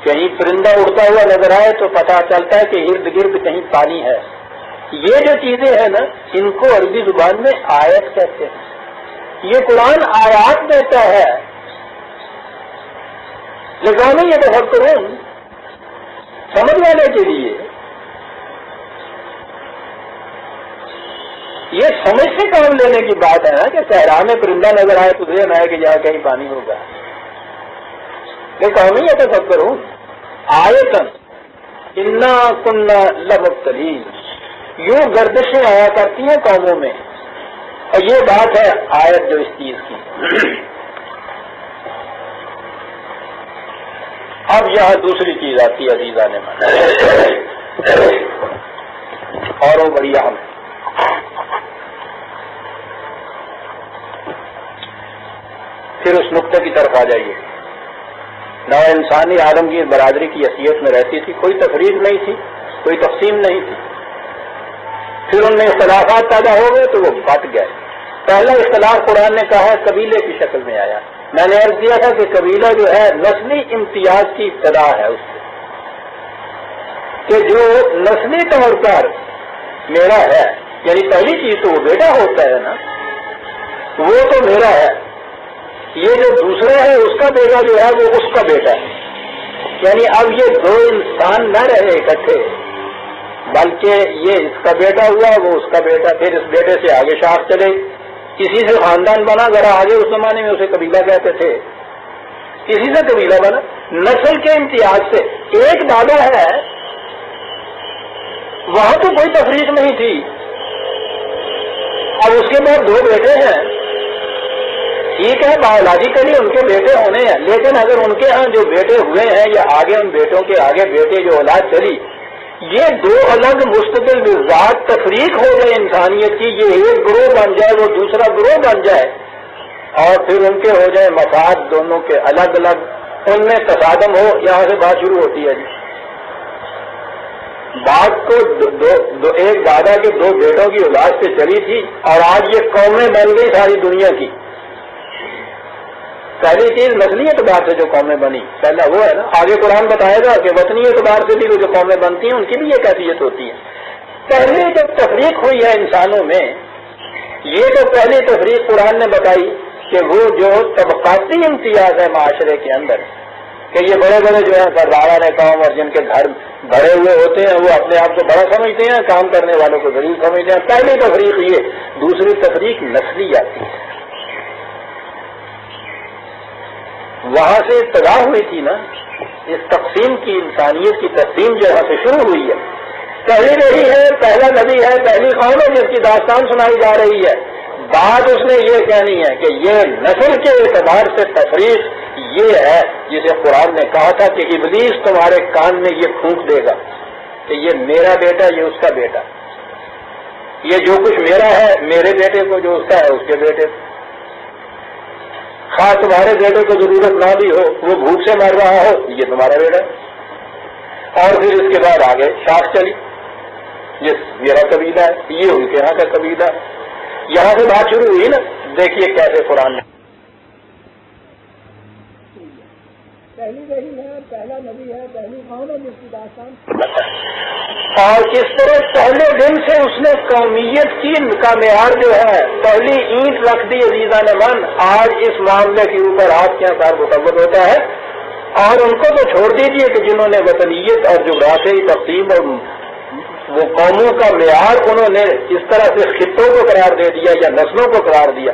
کہیں پرندہ اڑتا ہوا نظر آئے تو پتہ چلتا ہے کہ ارد گرد کہیں پانی ہے. یہ جو چیزیں ہیں نا ان کو عربی زبان میں آیت کہتے ہیں. یہ قرآن آیات دیتا ہے لیکن یہ تو ہر قرآن سمجھ لینے کے لیے. یہ سمجھ سے کام لینے کی بات ہے نا کہ صحرا میں پرندہ نظر آئے تو ذہن آئے کہ جہاں کہیں پانی ہوگا. لیکن یہ تو سب کروں آیتن انا کننا لمبتلین, یوں گردشیں آیا کرتی ہیں قوموں میں اور یہ بات ہے آیت جو اس چیز کی. اب یہاں دوسری چیز آتی ہے عزیزان من اور وہ بڑی اہم ہے. پھر اس نقطے کی طرف آ جائیے. نہ انسانی عالمگیر برادری کی حیثیت میں رہتی تھی, کوئی تفریق نہیں تھی, کوئی تقسیم نہیں تھی. پھر ان میں اختلافات پیدا ہو گئے تو وہ بٹ گئے. پہلا اختلاف قرآن نے کہا قبیلے کی شکل میں آیا. میں نے عرض کیا تھا کہ قبیلہ جو ہے نسلی امتیاز کی ابتدا ہے اس سے, کہ جو نسلی طور پر میرا ہے, یعنی پہلی چیز تو وہ بیٹا ہوتا ہے نا, وہ تو میرا ہے. یہ جو دوسرا ہے اس کا بیٹا جو ہے وہ اس کا بیٹا ہے. یعنی اب یہ دو انسان نہ رہے اکٹھے بلکہ یہ اس کا بیٹا ہوا وہ اس کا بیٹا, پھر اس بیٹے سے آگے شاخ چلے, کسی سے خاندان بنا. ذرا آگے اس زمانے میں اسے قبیلہ کہتے تھے, کسی سے قبیلہ بنا نسل کے امتیاز سے. ایک دادا ہے وہاں تو کوئی تفریق نہیں تھی. اب اس کے بعد دو بیٹے ہیں, ٹھیک ہے بایولوجیکلی ان کے بیٹے ہونے ہیں, لیکن اگر ان کے ہاں جو بیٹے ہوئے ہیں یا آگے ان بیٹوں کے آگے بیٹے جو اولاد چلی, یہ دو الگ مستقل ذات تفریق ہو جائے انسانیت کی, یہ ایک گروہ بن جائے وہ دوسرا گروہ بن جائے اور پھر ان کے ہو جائے مفاد دونوں کے الگ الگ, ان میں تصادم ہو. یہاں سے بات شروع ہوتی ہے جی. بات کو ایک دادا کے دو بیٹوں کی اولاد سے چلی تھی اور آج یہ قومیں بن گئی ساری دنیا کی. پہلی چیز نسلی اعتبار سے جو قومیں بنی پہلا وہ ہے نا. آگے قرآن بتائے گا کہ وطنی اعتبار سے بھی جو قومیں بنتی ہیں ان کی بھی یہ کیفیت ہوتی ہے. پہلے جب تفریق ہوئی ہے انسانوں میں, یہ تو پہلی تفریق قرآن نے بتائی کہ وہ جو طبقاتی امتیاز ہے معاشرے کے اندر, کہ یہ بڑے بڑے جو ہیں سرداران قوم اور جن کے گھر بڑے ہوئے ہوتے ہیں وہ اپنے آپ کو بڑا سمجھتے ہیں، کام کرنے والوں کو غریب سمجھتے ہیں. پہلی تفریق یہ. دوسری تفریق نسلی آتی ہے. وہاں سے ابتدا ہوئی تھی نا اس تقسیم کی، انسانیت کی تقسیم جو یہاں سے شروع ہوئی ہے. پہلی رہی ہے، پہلا نبی ہے، پہلی قوم ہے جس کی داستان سنائی جا رہی ہے. بات اس نے یہ کہنی ہے کہ یہ نسل کے اعتبار سے تفریق یہ ہے جسے قرآن نے کہا تھا کہ ابلیس تمہارے کان میں یہ پھونک دے گا کہ یہ میرا بیٹا، یہ اس کا بیٹا، یہ جو کچھ میرا ہے میرے بیٹے کو، جو اس کا ہے اس کے بیٹے کو. خاص تمہارے بیٹے کو ضرورت نہ بھی ہو، وہ بھوک سے مر رہا ہو، یہ تمہارا بیٹا ہے. اور پھر اس کے بعد آگے شاخ چلی، یہ میرا قبیلہ ہے، یہ ان کے یہاں کا قبیلہ ہے. یہاں سے بات شروع ہوئی نا. دیکھیے کیسے قرآن نے پہلی وہی ہے، پہلا نبی ہے، پہلی قوم ہے جس کی داستان، اور اس طرح پہلے دن سے اس نے قومیت کی کا معیار جو ہے پہلی اینٹ رکھ دی. عزیزان من، آج اس معاملے کے اوپر آپ کے یہاں سار متوجہ ہوتا ہے. اور ان کو تو چھوڑ دیجیے کہ جنہوں نے وطنیت اور جغرافیائی تقسیم اور وہ قوموں کا معیار انہوں نے اس طرح سے خطوں کو قرار دے دیا یا نسلوں کو قرار دیا.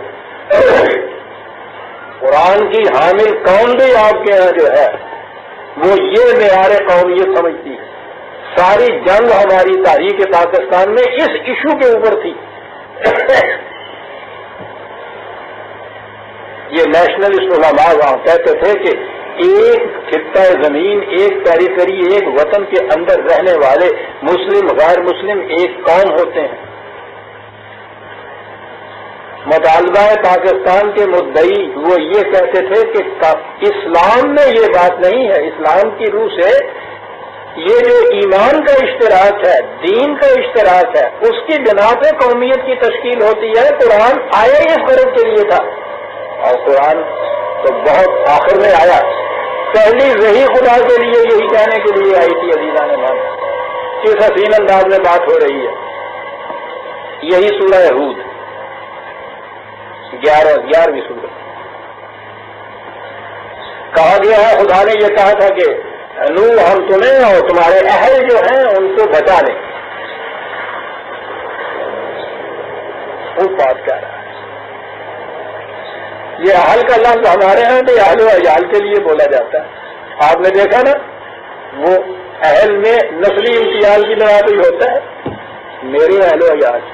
قرآن کی حامل قوم بھی آپ کے یہاں جو ہے وہ یہ معیار قومیت سمجھتی ہے. ساری جنگ ہماری تاریخ پاکستان میں اس ایشو کے اوپر تھی. یہ نیشنلسٹ علماء وہاں کہتے تھے کہ ایک خطہ زمین، ایک ٹیریٹری، ایک وطن کے اندر رہنے والے مسلم غیر مسلم ایک قوم ہوتے ہیں. مطالبہ پاکستان کے مدعی وہ یہ کہتے تھے کہ اسلام میں یہ بات نہیں ہے. اسلام کی روح سے یہ جو ایمان کا اشتراک ہے، دین کا اشتراک ہے، اس کی بنا پہ قومیت کی تشکیل ہوتی ہے. قرآن آیا اس غرض کے لیے تھا، اور قرآن تو بہت آخر میں آیا. پہلی وحی خدا کے لیے یہی کہنے کے لیے آئی تھی. عزیزان مان، کس حسین انداز میں بات ہو رہی ہے. یہی سورہ ہود 11ویں سورہ. کہا گیا ہے، خدا نے یہ کہا تھا کہ نوح ہم تمہیں اور تمہارے اہل جو ہیں ان کو بچا لیں. وہ بات کہہ رہا ہے. یہ اہل کا لفظ ہمارے ہاں تو اہل و عیال کے لیے بولا جاتا ہے. آپ نے دیکھا نا وہ اہل میں نسلی امتیاز کی بنا پہ ہوتا ہے، میرے اہل و عیال.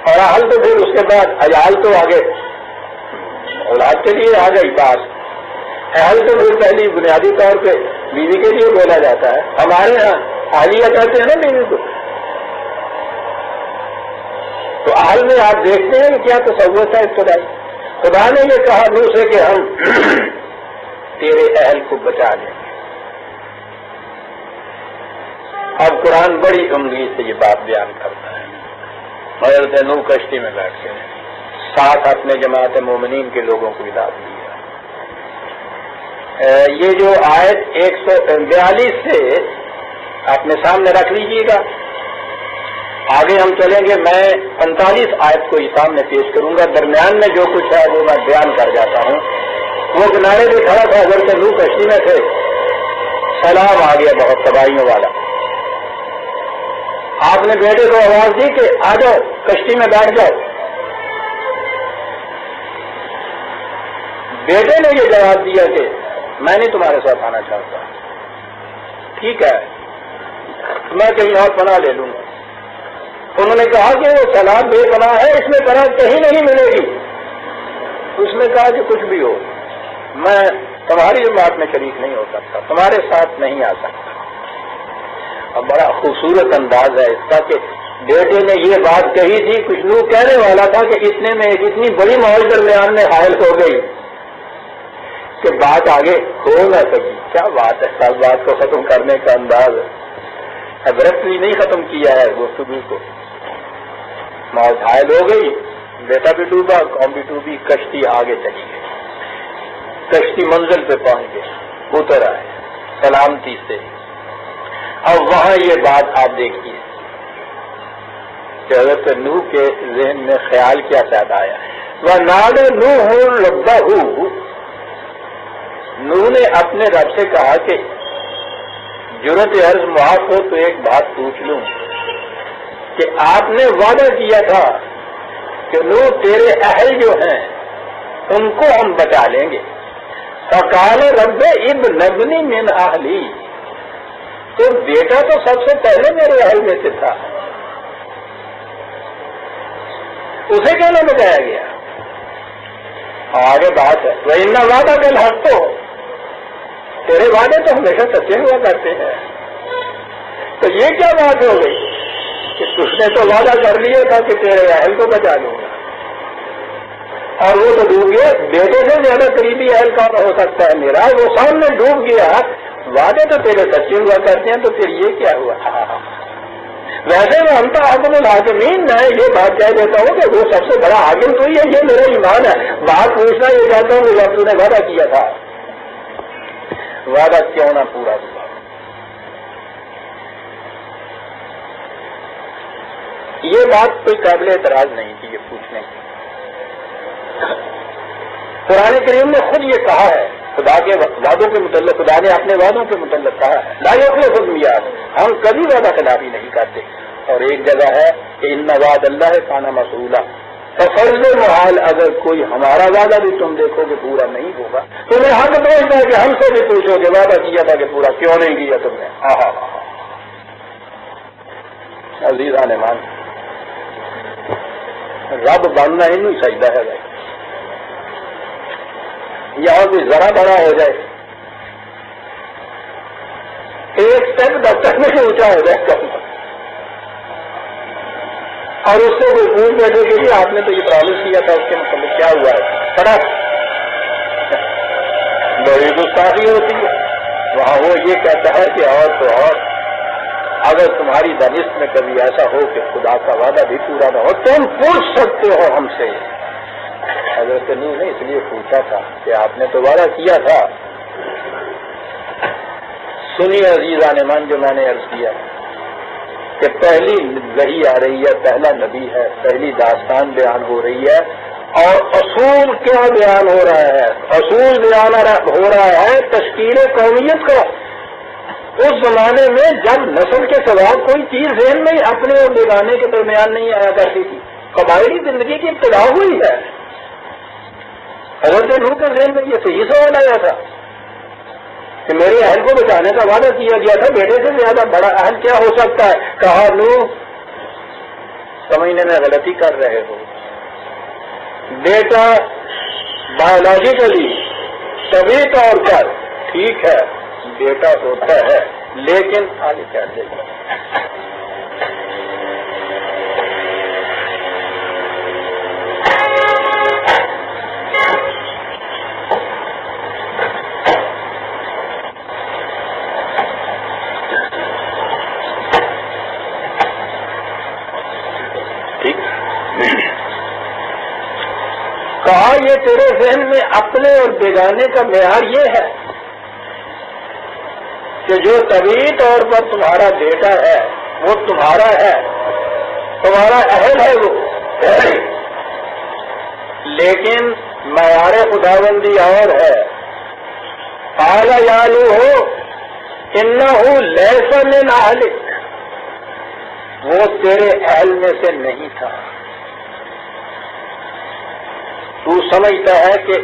اور اہل تو پھر اس کے بعد عیال تو آگے اولاد کے لیے آ گئی بات. اہل تو پھر پہلی بنیادی طور پہ بیوی کے لیے بولا جاتا ہے. ہمارے ہاں اہلیہ کہتے ہیں نا بیوی کو. تو اہل میں آپ دیکھتے ہیں کہ کیا تصور تھا ابتدائی. خدا نے یہ کہا نوح سے کہ ہم تیرے اہل کو بچا لیں گے. اب قرآن بڑی عمدگی سے یہ بات بیان کرتا ہے. حضرت نوح کشتی میں بیٹھ کے ساتھ اپنے جماعت مومنین کے لوگوں کو ہدایت دیا. یہ جو آیت 142 سے اپنے سامنے رکھ لیجیے گا. آگے ہم چلیں گے. میں 45 آیت کو ہی سامنے پیش کروں گا. درمیان میں جو کچھ ہے وہ میں بیان کر جاتا ہوں. وہ کنارے پہ کھڑا تھا، حضرت نوح کشتی میں تھے. سیلاب آ گیا بہت تباہیوں والا. آپ نے بیٹے کو آواز دی کہ آ جاؤ کشتی میں بیٹھ جاؤ. بیٹے نے یہ جواب دیا کہ میں نہیں تمہارے ساتھ آنا چاہتا. ٹھیک ہے، میں کہیں اور پناہ لے لوں گا. انہوں نے کہا کہ وہ سیلاب بے پناہ ہے، اس میں پناہ کہیں نہیں ملے گی. اس نے کہا کہ کچھ بھی ہو میں تمہاری بات میں شریک نہیں ہو سکتا، تمہارے ساتھ نہیں آ سکتا. اب بڑا خوبصورت انداز ہے اس کا کہ بیٹے نے یہ بات کہی تھی. کچھ لوگ کہنے والا تھا کہ اتنے میں ایک اتنی بڑی موج درمیان میں حائل ہو گئی کہ بات آگے ہو نہ سکی. کیا بات ہے، سب بات کو ختم کرنے کا انداز ابرپٹلی نہیں ختم کیا ہے گفتگو کو. موج حائل ہو گئی، بیٹا بھی ڈوبا، قوم بھی ڈوبی، کشتی آگے چلی گئی. کشتی منزل پہ پہنچ گئی، اتر آئے سلامتی سے. اب وہاں یہ بات آپ دیکھیے کہ حضرت نوح کے ذہن میں خیال کیا پیدا آیا. وَنَادَى نُوحٌ رَبَّهُ، نوح نے اپنے رب سے کہا کہ جرت عرض معاف ہو تو ایک بات پوچھ لوں کہ آپ نے وعدہ کیا تھا کہ نوح تیرے اہل جو ہیں ان کو ہم بچا لیں گے. فَقَالَ رَبِّ ابْنِ ابْنِي مِنْ أَهْلِي، تو بیٹا تو سب سے پہلے میرے اہل میں سے تھا، اسے کیا نہ بچایا گیا؟ آگے بات ہے وَإِنَّ وَعْدَكَ الْحَقُّ، تیرے وعدے تو ہمیشہ سچے ہوا کرتے ہیں. تو یہ کیا بات ہو گئی کہ تم نے تو وعدہ کر لیا تھا کہ تیرے اہل کو بچا لوں گا، اور وہ تو ڈوب گیا. بیٹے سے زیادہ قریبی اہل کون ہو سکتا ہے میرا؟ وہ سامنے ڈوب گیا. وعدے تو تیرے سچے ہوا کرتے ہیں، تو پھر یہ کیا ہوا؟ ویسے میں ہم تو حاکم الحاکمین ہے، یہ بات کہہ دیتا ہوں کہ وہ سب سے بڑا حاکم تو ہی ہے، یہ میرا ایمان ہے. بات پوچھنا یہ چاہتا ہوں کہ جب تو نے وعدہ کیا تھا، وعدہ کیوں نہ پورا ہوا؟ یہ بات کوئی قابل اعتراض نہیں تھی یہ پوچھنے کی. قرآن کریم نے خود یہ کہا ہے خدا کے وعدوں کے متعلق، خدا نے اپنے وعدوں کے متعلق کہا ہے لا یخلف المیعاد، ہم کبھی وعدہ خلافی نہیں کرتے. اور ایک جگہ ہے کہ ان وعد اللہ کان مفعولا، ففرض محال اگر کوئی ہمارا وعدہ بھی تم دیکھو کہ پورا نہیں ہوگا، تمہیں حق پہنچتا ہے کہ ہم سے بھی پوچھو کہ وعدہ کیا تھا کہ پورا کیوں نہیں کیا تم نے. عزیزان ایمان، رب بننا ہی نہیں سجدہ ہے بھائی. یہاں بھی ذرا بڑا ہو جائے، ایک اسٹیپ ڈاکٹر میں اونچا ہو جائے اور اس سے کوئی پوچھ بیٹھے کہ جی آپ نے تو یہ پرامس کیا تھا، اس کے مطلب کیا ہوا ہے؟ پڑا بڑی گستاخی ہوتی ہے. وہاں وہ یہ کہتا ہے کہ اور تو اور اگر تمہاری دانست میں کبھی ایسا ہو کہ خدا کا وعدہ بھی پورا نہ ہو، تم پوچھ سکتے ہو ہم سے. حضرت نوح نے اس لیے پوچھا تھا کہ آپ نے تو وعدہ کیا تھا. سنیے عزیزان ایمان، جو میں نے عرض کیا کہ پہلی وحی آ رہی ہے، پہلا نبی ہے، پہلی داستان بیان ہو رہی ہے، اور اصول کیا بیان ہو رہا ہے؟ اصول بیان ہو رہا ہے تشکیل قومیت کا. اس زمانے میں جب نسل کے سوا کوئی چیز ذہن میں اپنے اور بیگانے کے درمیان نہیں آیا کرتی تھی، قبائلی زندگی کی ابتدا ہوئی ہے. حضرت نوح کے ذہن میں یہ صحیح سوال آیا تھا کہ میرے اہل کو بچانے کا وعدہ کیا گیا تھا، بیٹے سے زیادہ بڑا اہل کیا ہو سکتا ہے؟ کہا نوح سمجھنے میں غلطی کر رہے ہو، بیٹا بایولوجیکلی طبی طور پر ٹھیک ہے بیٹا ہوتا ہے، لیکن آگے کیا دے گا؟ کہا یہ تیرے ذہن میں اپنے اور بیگانے کا معیار یہ ہے کہ جو طبیعی طور پر تمہارا بیٹا ہے وہ تمہارا ہے، تمہارا اہل ہے وہ، لیکن معیار خداوندی اور ہے. اعلی یالو ہو انہو لیس من اہلک، وہ تیرے اہل میں سے نہیں تھا. تو سمجھتا ہے کہ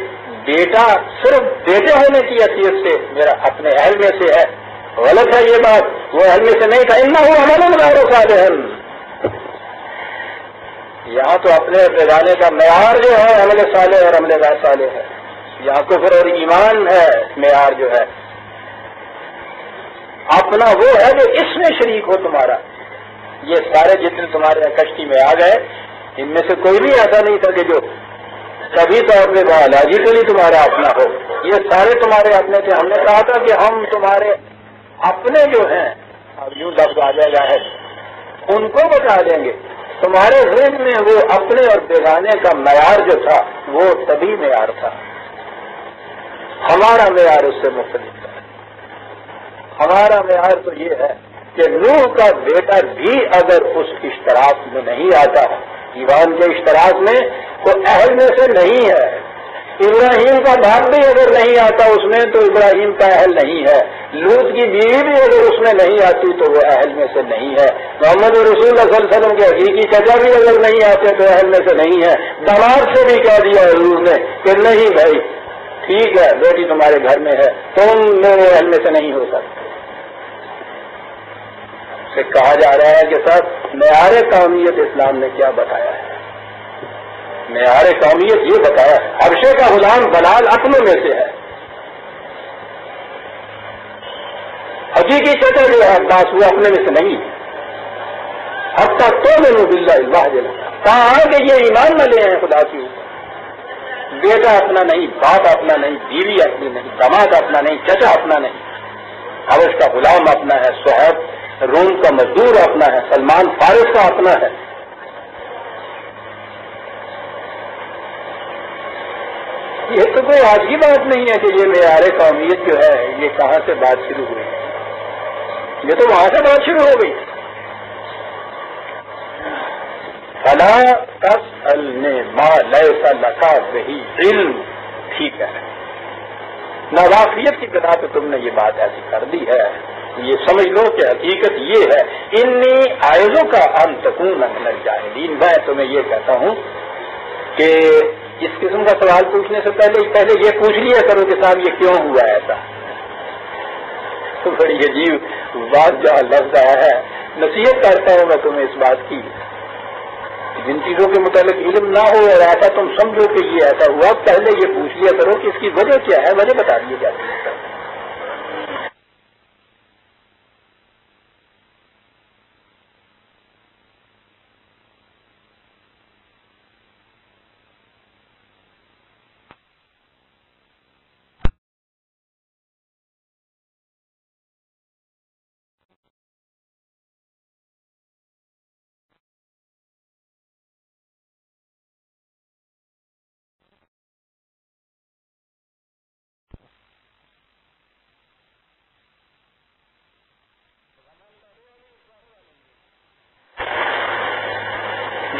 بیٹا صرف بیٹے ہونے کی حیثیت سے میرا اپنے اہل میں سے ہے. غلط ہے یہ بات، وہ اہل میں سے نہیں تھا. انہو عمل غیر صالح، یہاں تو اپنے بیگانے کا معیار جو ہے عمل صالح اور عمل غیر صالح ہے. یہاں کفر اور ایمان ہے معیار جو ہے. اپنا وہ ہے جو اس میں شریک ہو تمہارا. یہ سارے جتنے تمہارے کشتی میں آ گئے ان میں سے کوئی بھی ایسا نہیں تھا کہ جو کبھی طور پہ بایولوجیکلی تمہارا اپنا ہو. یہ سارے تمہارے اپنے تھے. ہم نے کہا تھا کہ ہم تمہارے اپنے جو ہیں، اب یوں لفظ آ جائے گا ہے، ان کو بتا دیں گے. تمہارے ذہن میں وہ اپنے اور بیگانے کا معیار جو تھا وہ طبی معیار تھا. ہمارا معیار اس سے مختلف ہے. ہمارا معیار تو یہ ہے کہ نوح کا بیٹا بھی اگر اس اشتراک میں نہیں آتا ہے، ایمان کے اشتراک میں، تو اہل میں سے نہیں ہے۔ ابراہیم کا باپ بھی اگر نہیں آتا اس میں تو ابراہیم کا اہل نہیں ہے۔ لوط کی بیوی بھی اگر اس میں نہیں آتی تو وہ اہل میں سے نہیں ہے۔ محمد رسول اللہ صلی اللہ علیہ وسلم کے حقیقی چچا بھی اگر نہیں آتے تو اہل میں سے نہیں ہے۔ دماد سے بھی کہہ دیا حضور نے کہ نہیں بھائی ٹھیک ہے بیٹی تمہارے گھر میں ہے، تم میرے اہل میں سے نہیں ہو سکتے۔ سے کہا جا رہا ہے کہ صاحب معیار قومیت اسلام نے کیا بتایا ہے؟ معیار قومیت یہ بتایا ہے حبشے کا غلام بلال اپنوں میں سے ہے، حقیقی چچا جو ہے عباس وہ اپنے میں سے نہیں ہے۔ حتیٰ تو میں باللہ اللہ جل کہا کہ یہ ایمان نہ لے ہیں خدا کے اوپر، بیٹا اپنا نہیں، باپ اپنا نہیں، بیوی اپنی نہیں، داماد اپنا نہیں، چچا اپنا نہیں، حبش کا غلام اپنا ہے، صہیب روم کا مزدور اپنا ہے، سلمان فارس کا اپنا ہے۔ یہ تو کوئی آج کی بات نہیں ہے کہ یہ معیار قومیت جو ہے یہ کہاں سے بات شروع ہوئی، یہ تو وہاں سے بات شروع ہو گئی۔ فلا تسألنی ما لیس لک بہ علم، ٹھیک ہے ناواقفیت کی بنا پہ تم نے یہ بات ایسی کر دی ہے، یہ سمجھ لو کہ حقیقت یہ ہے انی اعوذ کا ان تکون من الجاہلین۔ میں تمہیں یہ کہتا ہوں کہ اس قسم کا سوال پوچھنے سے پہلے یہ پوچھ لیا کرو کہ صاحب یہ کیوں ہوا ایسا۔ بڑی عجیب بات جہاں لفظ آیا ہے، نصیحت کرتا ہوں میں تمہیں اس بات کی، جن چیزوں کے متعلق علم نہ ہو اور ایسا تم سمجھو کہ یہ ایسا ہوا، پہلے یہ پوچھ لیا کرو کہ اس کی وجہ کیا ہے، وجہ بتا دیے جاتی ہے۔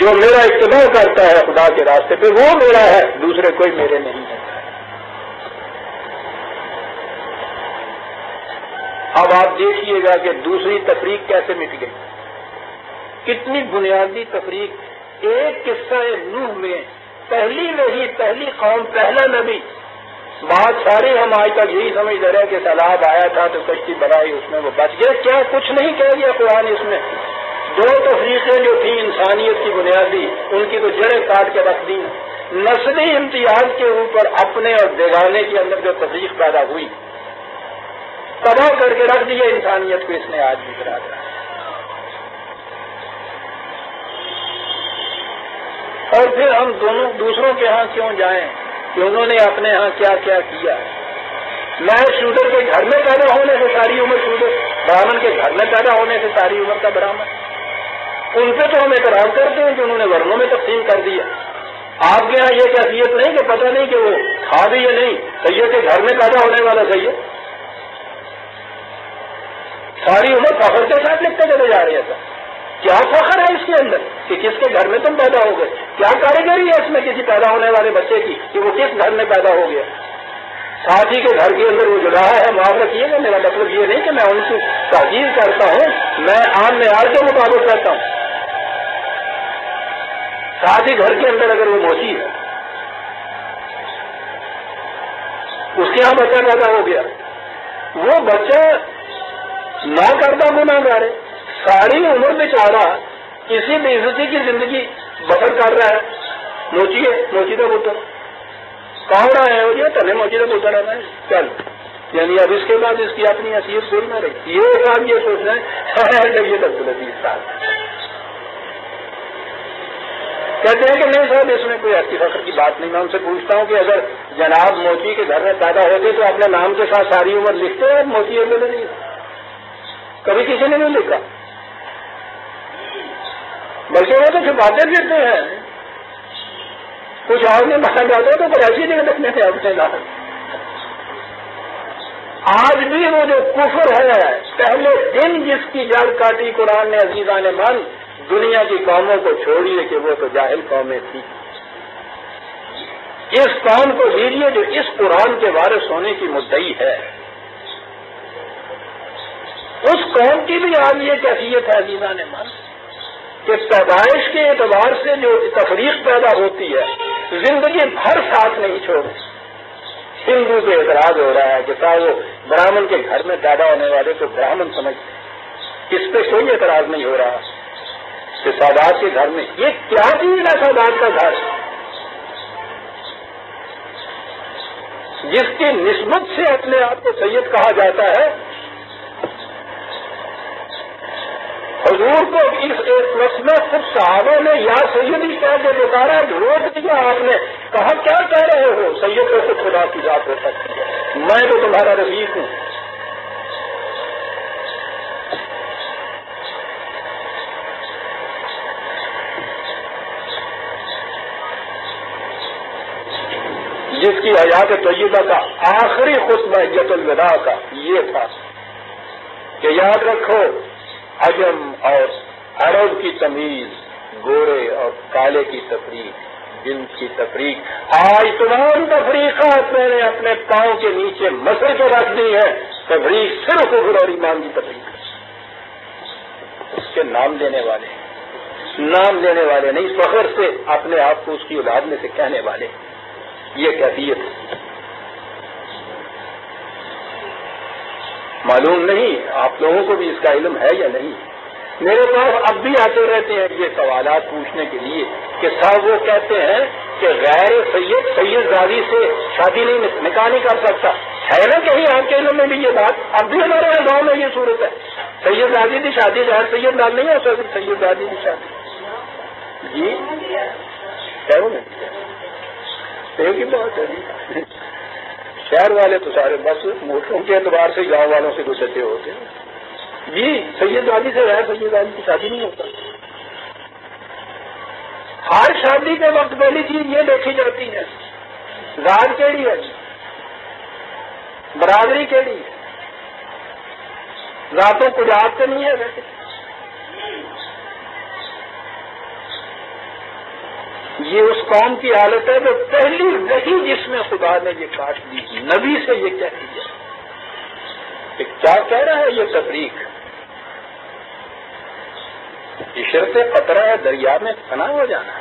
جو میرا اتباع کرتا ہے خدا کے راستے پہ وہ میرا ہے، دوسرے کوئی میرے نہیں ہے۔ اب آپ دیکھیے گا کہ دوسری تفریق کیسے مٹ گئی، کتنی بنیادی تفریق۔ ایک قصہ نوح میں پہلی وحی، پہلی قوم، پہلا نبی، بات ساری ہم آج تک یہی سمجھتے رہے کہ سیلاب آیا تھا تو کشتی بنائی اس میں وہ بچ گئے، کیا کچھ نہیں کہہ دیا قرآن اس میں۔ دو تفریقیں جو تھیں انسانیت کی بنیادی، ان کی تو جڑیں کاٹ کے رکھ دی۔ نسلی امتیاز کے اوپر اپنے اور بیگانے کے اندر جو تفریق پیدا ہوئی، تباہ کر کے رکھ دیا انسانیت کو اس نے آج بھی کرا دیا۔ اور پھر ہم دونوں دوسروں کے ہاں کیوں جائیں کہ انہوں نے اپنے ہاں کیا کیا کیا۔ میں شودر کے گھر میں پیدا ہونے سے ساری عمر شودر، برہمن کے گھر میں پیدا ہونے سے ساری عمر کا برہمن، ان پہ تو ہم اعتراض کرتے ہیں کہ انہوں نے ورنوں میں تقسیم کر دیا۔ آپ کے یہاں یہ کیفیت نہیں کہ پتہ نہیں کہ وہ تھا بھی یا نہیں، سید کے گھر میں پیدا ہونے والا سید ساری عمر فخر کے ساتھ لکھتے چلے جا رہے ہیں۔ کیا فخر ہے اس کے اندر کہ کس کے گھر میں تم پیدا ہو گئے؟ کیا کاریگری ہے اس میں کسی پیدا ہونے والے بچے کی کہ وہ کس گھر میں پیدا ہو گیا؟ ساتھی کے گھر کے اندر وہ جگہ ہے، معاف رکھیے گا، میرا مطلب یہ نہیں کہ میں ان کی تعظیم کرتا ہوں، میں عام معیار کے مطابق کرتا ہوں۔ ساتھی گھر کے اندر اگر وہ موچی ہے، اس کے یہاں بچہ پیدا ہو گیا، وہ بچہ نہ کردہ گناہ گار ہے، ساری عمر بیچارہ کسی بے عزتی کی زندگی بسر کر رہا ہے۔ موچی ہے، موچی کا پتر کہاں رہا ہے، وہ تنے موچی کا پتر رہنا ہے، چل یعنی اب اس کے بعد اس کی اپنی حیثیت کوئی نہ رہی۔ یہ کام یہ سوچنا ہے جب یہ عبدالعزیز صاحب کہتے ہیں کہ نہیں صاحب اس میں کوئی ایسی فخر کی بات نہیں۔ میں ان سے پوچھتا ہوں کہ اگر جناب موچی کے گھر میں پیدا ہوتے تو اپنے نام کے ساتھ ساری عمر لکھتے ہیں؟ موچی اگلے نہیں، کبھی کسی نے نہیں لکھا، بلکہ وہ تو چھپاتے پھرتے ہیں، کچھ اور نہیں مانا جاتا تو پھر ایسی جگہ لکھنے سے اپنے نام۔ آج بھی وہ جو کفر ہے پہلے دن جس کی جڑ کاٹی قرآن نے عزیزان من، دنیا کی قوموں کو چھوڑیے کہ وہ تو جاہل قومیں تھی، اس قوم کو لیجیے جو اس قرآن کے وارث ہونے کی مدعی ہے، اس قوم کی بھی آج یہ کیفیت ہے عزیزان من کہ پیدائش کے اعتبار سے جو تفریق پیدا ہوتی ہے زندگی بھر ساتھ نہیں چھوڑے۔ ہندو پہ اعتراض ہو رہا ہے کہ صاحب وہ براہمن کے گھر میں پیدا ہونے والے کو براہمن سمجھتے، اس پہ کوئی اعتراض نہیں ہو رہا کہ سادات کے گھر میں، یہ کیا چیز ہے سادات کا گھر جس کی نسبت سے اپنے آپ کو سید کہا جاتا ہے؟ حضور کو اس ایک وقت میں خود صحابہ نے یا سیدی کہہ کے پکارا، روک دیا آپ نے، کہا کیا کہہ رہے ہو، سید کو خود خدا کی ذات ہو سکتی ہے، میں تو تمہارا رفیق ہوں۔ جس کی حیات طیبہ کا آخری خطبہ حجۃ الوداع کا یہ تھا کہ یاد رکھو عجم اور عرب کی تمیز، گورے اور کالے کی تفریق، جنس کی تفریق، آج تمام تفریقات میں نے اپنے پاؤں کے نیچے مسل کے رکھ دی ہے۔ تفریق صرف کفر اور ایمان کی تفریق ہے، اس کے نام لینے والے نہیں، فخر سے اپنے آپ کو اس کی اولاد میں سے کہنے والے، یہ کیفیت ہے۔ معلوم نہیں آپ لوگوں کو بھی اس کا علم ہے یا نہیں۔ میرے پاس اب بھی آتے رہتے ہیں یہ سوالات پوچھنے کے لیے کہ صاحب وہ کہتے ہیں کہ غیر سید زادی سے شادی نہیں، نکاح نہیں کر سکتا، ہے نا کہیں آپ کے علم میں بھی یہ بات؟ اب بھی ہمارے گاؤں میں یہ صورت ہے، سید زادی کی شادی غیر سید نال نہیں ہو سکتی، سید زادی کی شادی جی ایک ہی بات ہے جی۔ شہر والے تو سارے بس موٹروں کے اعتبار سے گاؤں والوں سے گزرتے ہوتے ہیں جی، سید زادی سے غیر سید زادی کی شادی نہیں ہوتا۔ ہر شادی کے وقت پہلی چیز یہ دیکھی جاتی ہے ذات کیڑی ہے، برادری کیڑی ہے، ذاتوں کو یاد تو نہیں ہے ویسے۔ یہ اس قوم کی حالت ہے جو پہلی وحی جس میں خدا نے یہ کاٹ دی، نبی سے یہ کہہ دیا کہ کیا کہہ رہا ہے یہ تفریق، عشرت قطرہ ہے دریا میں فنا ہو جانا۔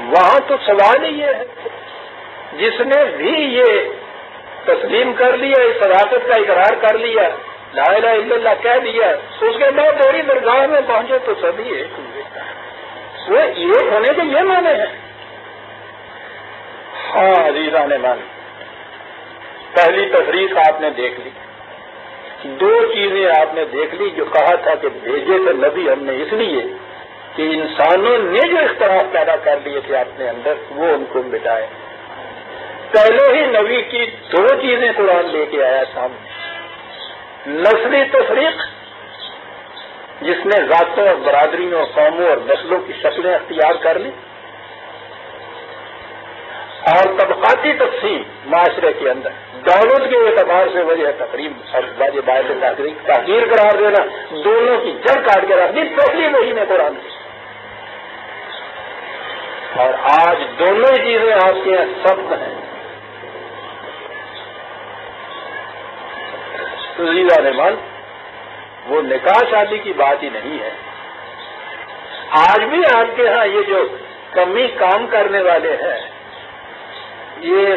وہاں تو سوال ہی یہ ہے جس نے بھی یہ تسلیم کر لیا، اس صداقت کا اقرار کر لیا، لا الہ الا اللہ کہہ دیا، اس کے بعد تیری درگاہ میں پہنچے تو سبھی ایک ہوئے، وہ ایک ہونے کے یہ معنی ہے۔ ہاں عزیزان من، پہلی تفریق آپ نے دیکھ لی، دو چیزیں آپ نے دیکھ لی جو کہا تھا کہ بھیجے تھے نبی ہم نے اس لیے کہ انسانوں نے جو اختلاف پیدا کر لیے تھے اپنے اندر وہ ان کو مٹائے۔ پہلے ہی نبی کی دو چیزیں قرآن لے کے آیا سامنے، نسلی تفریق جس نے ذاتوں اور برادریوں، قوموں اور نسلوں کی شکلیں اختیار کر لی، اور طبقاتی تقسیم معاشرے کے اندر دولت کے اعتبار سے وجہ تقریب اور واجب باعث تحقیر قرار دینا، دونوں کی جڑ کاٹ کے رکھ دی پہلی وحی نے قرآن کی۔ اور آج دونوں ہی چیزیں آپ کے یہاں سخت ہیں۔ عزیزان، وہ نکاح شادی کی بات ہی نہیں ہے۔ آج بھی آپ کے ہاں یہ جو کمی کام کرنے والے ہیں، یہ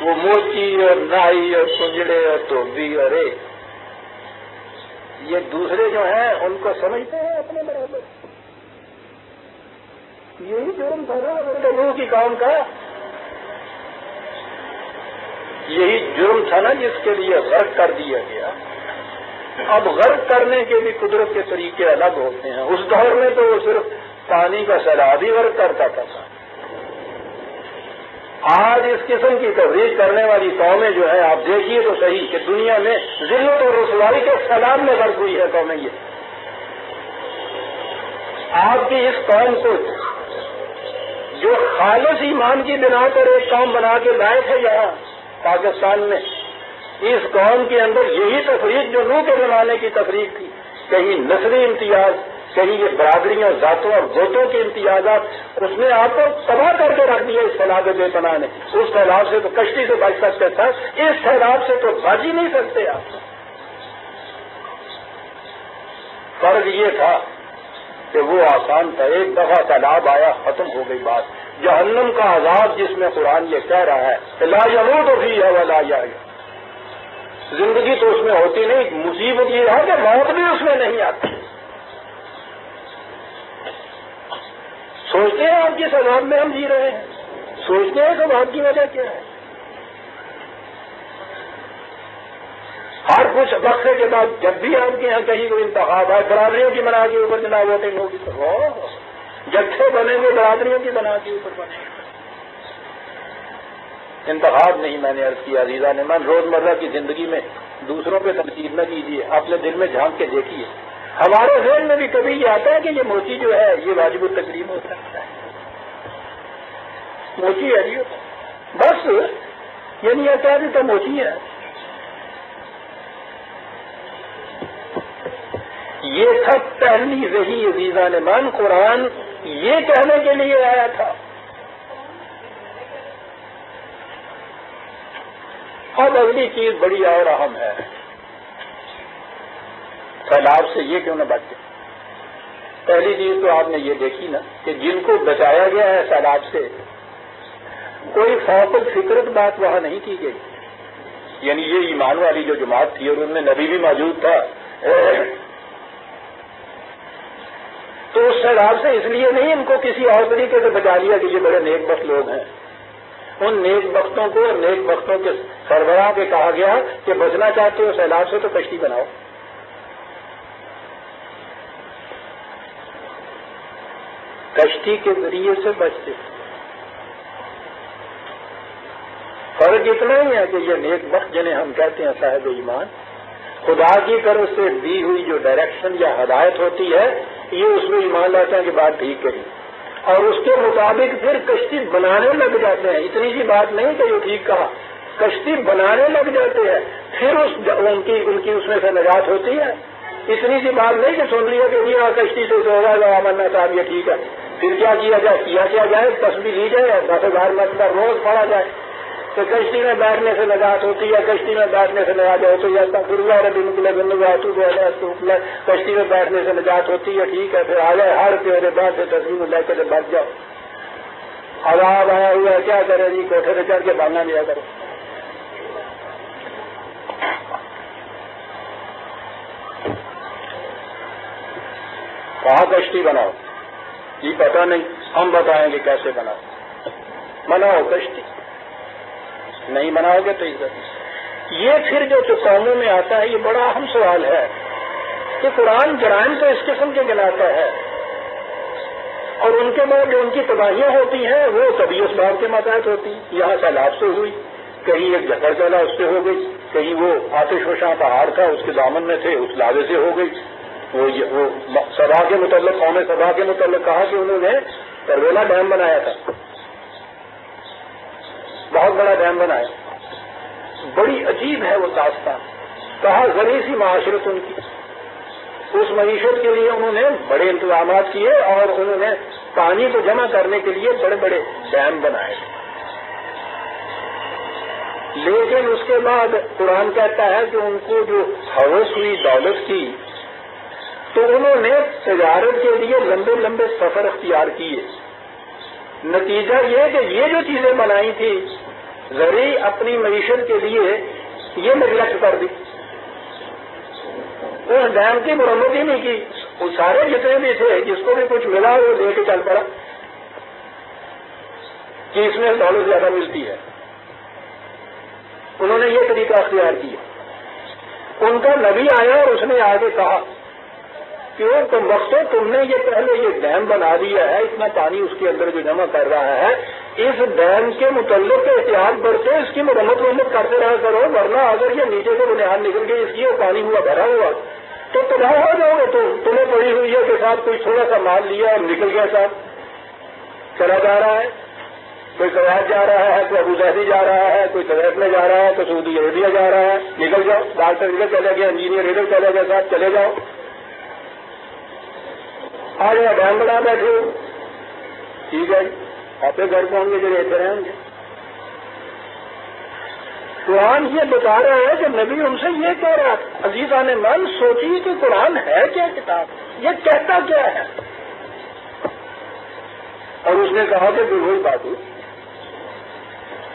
وہ موچی اور نائی اور کنجڑے اور دھوبی اور یہ دوسرے جو ہیں ان کو سمجھتے ہیں اپنے برابر۔ یہی جرم تھا نا لوگوں کی کام کا، یہی جرم تھا نا جس کے لیے غرق کر دیا گیا۔ اب غرق کرنے کے بھی قدرت کے طریقے الگ ہوتے ہیں۔ اس دور میں تو وہ صرف پانی کا سیلاب ہی غرق کرتا تھا۔ آج اس قسم کی تفریق کرنے والی قومیں جو ہیں، آپ دیکھیے تو صحیح کہ دنیا میں ذلت اور رسوائی کے سیلاب میں غرق ہوئی ہے قومیں۔ یہ آپ کی اس قوم کو جو خالص ایمان کی بنا پر ایک قوم بنا کے لائے تھے یہاں پاکستان میں، اس قوم کے اندر یہی تفریق جو نوح کے زمانے کی تفریق تھی، کہیں نسلی امتیاز، کہیں یہ برادریوں، ذاتوں اور گوتوں کے امتیازات، اس نے آپ کو تباہ کر کے رکھ دیا اس سیلاب بے پناہ نے۔ اس سیلاب سے تو کشتی سے بچ سکتے تھا، اس سیلاب سے تو بچ ہی نہیں سکتے آپ۔ فرق یہ تھا کہ وہ آسان تھا، ایک دفعہ سیلاب آیا، ختم ہو گئی بات۔ جہنم کا عذاب جس میں قرآن یہ کہہ رہا ہے لا یموت فیہا ولا یحیا، زندگی تو اس میں ہوتی نہیں، مصیبت یہ ہے کہ موت بھی اس میں نہیں آتی۔ سوچتے ہیں آپ کس عذاب میں ہم جی رہے ہیں، سوچتے ہیں کہ عذاب کی وجہ کیا ہے۔ ہر کچھ وقفے کے بعد جب بھی آپ کے یہاں کہیں کوئی انتخاب ہے، برادریوں کی بنا کے اوپر جناب ووٹنگ ہوگی تو جتھے بنیں گے برادریوں کی بنا کے اوپر بنے گے۔ انتخاب نہیں، میں نے عرض کیا عزیزہ نے، من روزمرہ کی زندگی میں دوسروں پہ تنقید نہ کیجیے، اپنے دل میں جھانک کے دیکھیے۔ ہمارے ذہن میں بھی کبھی یہ آتا ہے کہ یہ موچی جو ہے یہ واجب التکریم ہو سکتا ہے، موچی ہے جی بس، یعنی یہ کہہ دیتا موچی ہے۔ یہ تھا پہلی وحی عزیزان من، قرآن یہ کہنے کے لیے آیا تھا۔ اب اگلی چیز بڑی اور اہم ہے، سیلاب سے یہ کیوں نہ بچے۔ پہلی چیز تو آپ نے یہ دیکھی نا کہ جن کو بچایا گیا ہے سیلاب سے، کوئی فوق الفطرت بات وہاں نہیں کی گئی، یعنی یہ ایمان والی جو جماعت تھی اور ان میں نبی بھی موجود تھا، تو اس سیلاب سے اس لیے نہیں ان کو کسی اور طریقے سے بچا لیا کہ یہ بڑے نیک بخت لوگ ہیں۔ ان نیک بختوں کو اور نیک بختوں کے سربراہ کے کہا گیا کہ بچنا چاہتے ہو سیلاب سے تو کشتی بناؤ۔ کشتی کے ذریعے سے بچتے، فرق اتنا ہی ہے کہ یہ نیک بخت جنہیں ہم کہتے ہیں صاحب ایمان، خدا کی طرف سے دی ہوئی جو ڈائریکشن یا ہدایت ہوتی ہے یہ اس میں ایمان لاتے ہیں کہ بات ٹھیک کری اور اس کے مطابق پھر کشتی بنانے لگ جاتے ہیں۔ اتنی سی بات نہیں کہ یہ ٹھیک کہا، کشتی بنانے لگ جاتے ہیں، پھر ان کی اس میں سے نجات ہوتی ہے۔ اتنی سی بات نہیں کہ سن لیا کہ یہ کشتی سے ہوگا امرنا صاحب یہ ٹھیک ہے، پھر کیا کیا جائے، کیا جائے تسبیح لی جائے اور 10,000 مرتبہ روز پڑھا جائے تو کشتی میں بیٹھنے سے نجات ہوتی ہے، کشتی میں بیٹھنے سے نجات ہوتی ہے، کشتی میں بیٹھنے سے نجات ہوتی ہے، ٹھیک ہے، پھر آ جائے ہر پیڑے بعد سے تصویر لے کے بچ جاؤ، عذاب آیا ہوا ہے کیا کرے جی، کوٹھے سے چڑھ کے بھاگنا لیا کرو۔ کہاں کشتی بناؤ جی پتہ نہیں، ہم بتائیں گے کیسے بناؤ، بناؤ کشتی، نہیں بناؤ گے تو عزت۔ یہ پھر جو قوموں میں آتا ہے یہ بڑا اہم سوال ہے کہ قرآن جرائم تو اس قسم کے گناتا ہے اور ان کے بعد جو ان کی تباہیاں ہوتی ہیں وہ کبھی اس بات کے ماتحت ہوتی ہیں۔ یہاں سیلاب سے ہوئی، کہیں ایک جھکڑ چلا اس سے ہو گئی، کہیں وہ آتش فشاں پہاڑ تھا اس کے دامن میں تھے اس لاوے سے ہو گئی۔ وہ سبا کے متعلق قوم سبا کے متعلق کہا کہ انہوں نے ترویلا ڈیم بنایا تھا، بہت بڑا ڈیم بنایا، بڑی عجیب ہے وہ داستان۔ کہا غریب سی معاشرت ان کی، اس معیشت کے لیے انہوں نے بڑے انتظامات کیے اور انہوں نے پانی کو جمع کرنے کے لیے بڑے بڑے ڈیم بنائے، لیکن اس کے بعد قرآن کہتا ہے کہ ان کو جو ہوس ہوئی دولت کی تو انہوں نے تجارت کے لیے لمبے لمبے سفر اختیار کیے۔ نتیجہ یہ کہ یہ جو چیزیں بنائی تھی زرعی اپنی معیشت کے لیے یہ نگلیکٹ کر دی، اس ڈیم کی مرمت ہی نہیں کی، وہ سارے جتنے بھی تھے جس کو بھی کچھ ملا وہ لے کے چل پڑا کہ اس میں دولت زیادہ ملتی ہے۔ انہوں نے یہ طریقہ اختیار کیا۔ ان کا نبی آیا اور اس نے آگے کہا کہ تم وقت تم نے یہ پہلے یہ ڈیم بنا دیا ہے، اتنا پانی اس کے اندر جو جمع کر رہا ہے، اس ڈیم کے متعلق احتیاط برتے اس کی مرمت کرتے رہا کرو، ورنہ اگر یہ نیچے سے بنیاد نکل گئی اس کی اور پانی ہوا بھرا ہوا تو تباہ ہو جاؤ گے۔ تمہیں پڑی ہوئی ہے کہ ساتھ کوئی تھوڑا سا مال لیا اور نکل گیا صاحب، چلا جا رہا ہے، کوئی کویت جا رہا ہے، کوئی ابو ظہبی جا رہا ہے، کوئی کویت میں جا رہا ہے، کوئی سعودی عربیہ جا رہا ہے، نکل جاؤ، ڈاکٹر ادھر چلے گئے، انجینئر ادھر چلے گئے، صاحب چلے جاؤ، آج یہاں ڈیم بنا بیٹھے ہو، ٹھیک ہے آپ گھر پہ ہوں گے جو رہتے رہیں گے۔ قرآن یہ بتا رہا ہے کہ نبی ان سے یہ کہہ رہا ہے، عزیزان من سوچیے کہ قرآن ہے کیا کتاب، یہ کہتا کیا ہے؟ اور اس نے کہا کہ وہی بات ہوئی،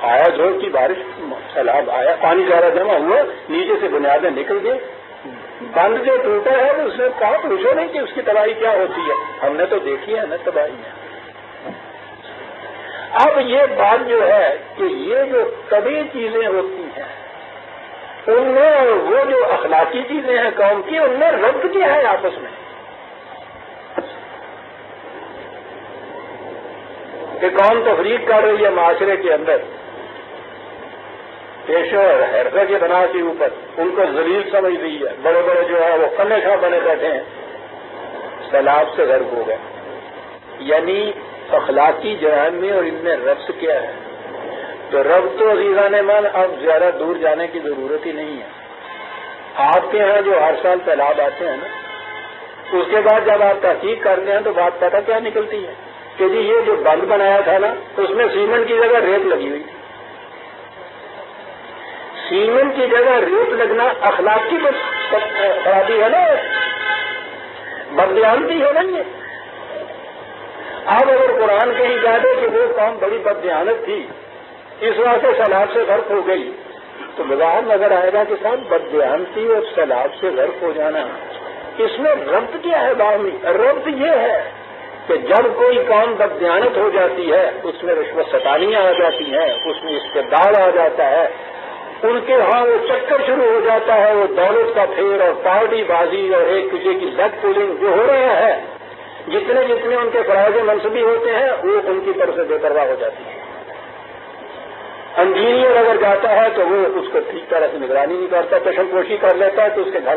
آیا زور کی بارش، سیلاب آیا، پانی زیادہ جمع ہوا، نیچے سے بنیادیں نکل گئی، بند جو ٹوٹا ہے اس نے کہا پوچھو نہیں کہ اس کی تباہی کیا ہوتی ہے، ہم نے تو دیکھی ہے نا تباہی میں۔ اب یہ بات جو ہے کہ یہ جو طبعی چیزیں ہوتی ہیں ان میں اور وہ جو اخلاقی چیزیں ہیں قوم کی، ان میں ربط کیا ہے آپس میں؟ کہ قوم تفریق کر رہی ہے معاشرے کے اندر، پیشوں اور حرفے کے بنا کے اوپر ان کو ذلیل سمجھ رہی ہے، بڑے بڑے جو ہے وہ فن خواہ بنے بیٹھے ہیں، سیلاب سے غرق ہو گئے۔ یعنی اخلاقی جرائم میں اور ان میں ربط کیا ہے؟ تو ربط تو عزیزان من اب زیادہ دور جانے کی ضرورت ہی نہیں ہے۔ آپ کے ہاں جو ہر سال سیلاب آتے ہیں نا، اس کے بعد جب آپ تحقیق کرتے ہیں تو بات پتہ کیا نکلتی ہے کہ جی یہ جو بند بنایا تھا نا اس میں سیمنٹ کی جگہ ریت لگی ہوئی تھی۔ سیمنٹ کی جگہ ریت لگنا اخلاقی خرابی ہے نا، بددیانتی ہے نا یہ۔ اب اگر قرآن کہیں کہہ دے کہ وہ قوم بڑی بددیانت تھی اس واسطے سیلاب سے غرق ہو گئی، تو بظاہر نظر آئے گا کہ صاحب بددیانتی اور سیلاب سے غرق ہو جانا اس میں ربط کیا ہے باہمی؟ ربط یہ ہے کہ جب کوئی قوم بددیانت ہو جاتی ہے اس میں رشوت ستانیاں آ جاتی ہیں، اس میں استبداد آ جاتا ہے، ان کے ہاں وہ چکر شروع ہو جاتا ہے، وہ دولت کا پھیر اور پارٹی بازی اور ایک دوسرے کی لیگ پولنگ جو ہو رہا ہے، جتنے جتنے ان کے فرائض منصبی ہوتے ہیں وہ ان کی طرف سے بے پرواہ ہو جاتی ہے۔ انجینئر اگر جاتا ہے تو وہ اس کو ٹھیک طرح سے نگرانی نہیں کرتا، کشم پوشی کر لیتا ہے تو اس کے گھر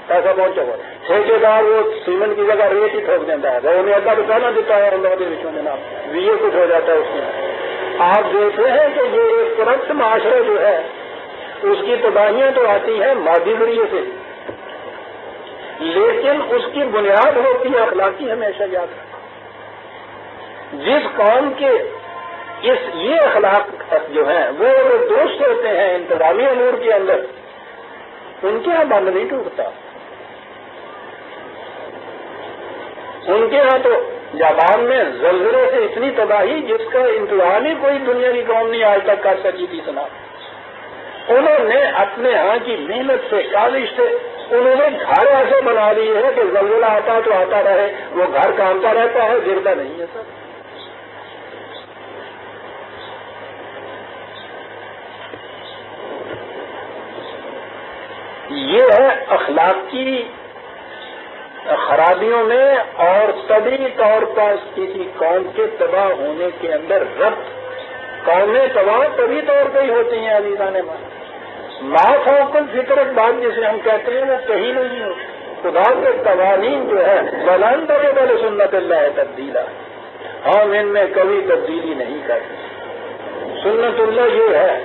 پیسہ پہنچا ہوا۔ ٹھیکیدار وہ سیمنٹ کی جگہ ریت ہی ٹھوک دیتا ہے، وہ انہیں اللہ روپیہ نہ دیتا ہے، اللہ کے رشوت میں نام یہ کچھ ہو جاتا ہے اس میں۔ آپ دیکھتے ہیں کہ یہ ایک کرپٹ معاشرہ جو ہے اس کی تباہیاں تو آتی ہیں مادی ذریعے سے، لیکن اس کی بنیاد ہوتی ہے اخلاقی۔ ہمیشہ یاد رکھیں جس قوم کے یہ اخلاق جو ہیں وہ درست ہوتے ہیں انتظامی امور کے اندر، ان کے یہاں بند نہیں ٹوٹتا، ان کے یہاں تو جاپان میں زلزلے سے اتنی تباہی جس کا انتظام ہی کوئی دنیا کی قوم نہیں آج تک کر سکی تھی سنا۔ انہوں نے اپنے ہاں کی محنت سے کاوش سے انہوں نے گھر ایسے بنا لیے ہیں کہ زلزلہ آتا تو آتا رہے، وہ گھر کامتا رہتا ہے، گرتا نہیں ہے سر۔ یہ ہے اخلاقی خرابیوں میں اور طبعی طور پر کسی قوم کے تباہ ہونے کے اندر ربط۔ قومیں تباہ طبعی طور پہ ہی ہوتی ہیں عزیزان من۔ ما فوق الفطرت بات جسے ہم کہتے ہیں وہ کہیں نہیں ہوتی۔ خدا کے قوانین جو ہے ولن تجد لسنت اللہ تبدیلا، ہم ان میں کبھی تبدیلی نہیں کرتے۔ سنت اللہ یہ ہے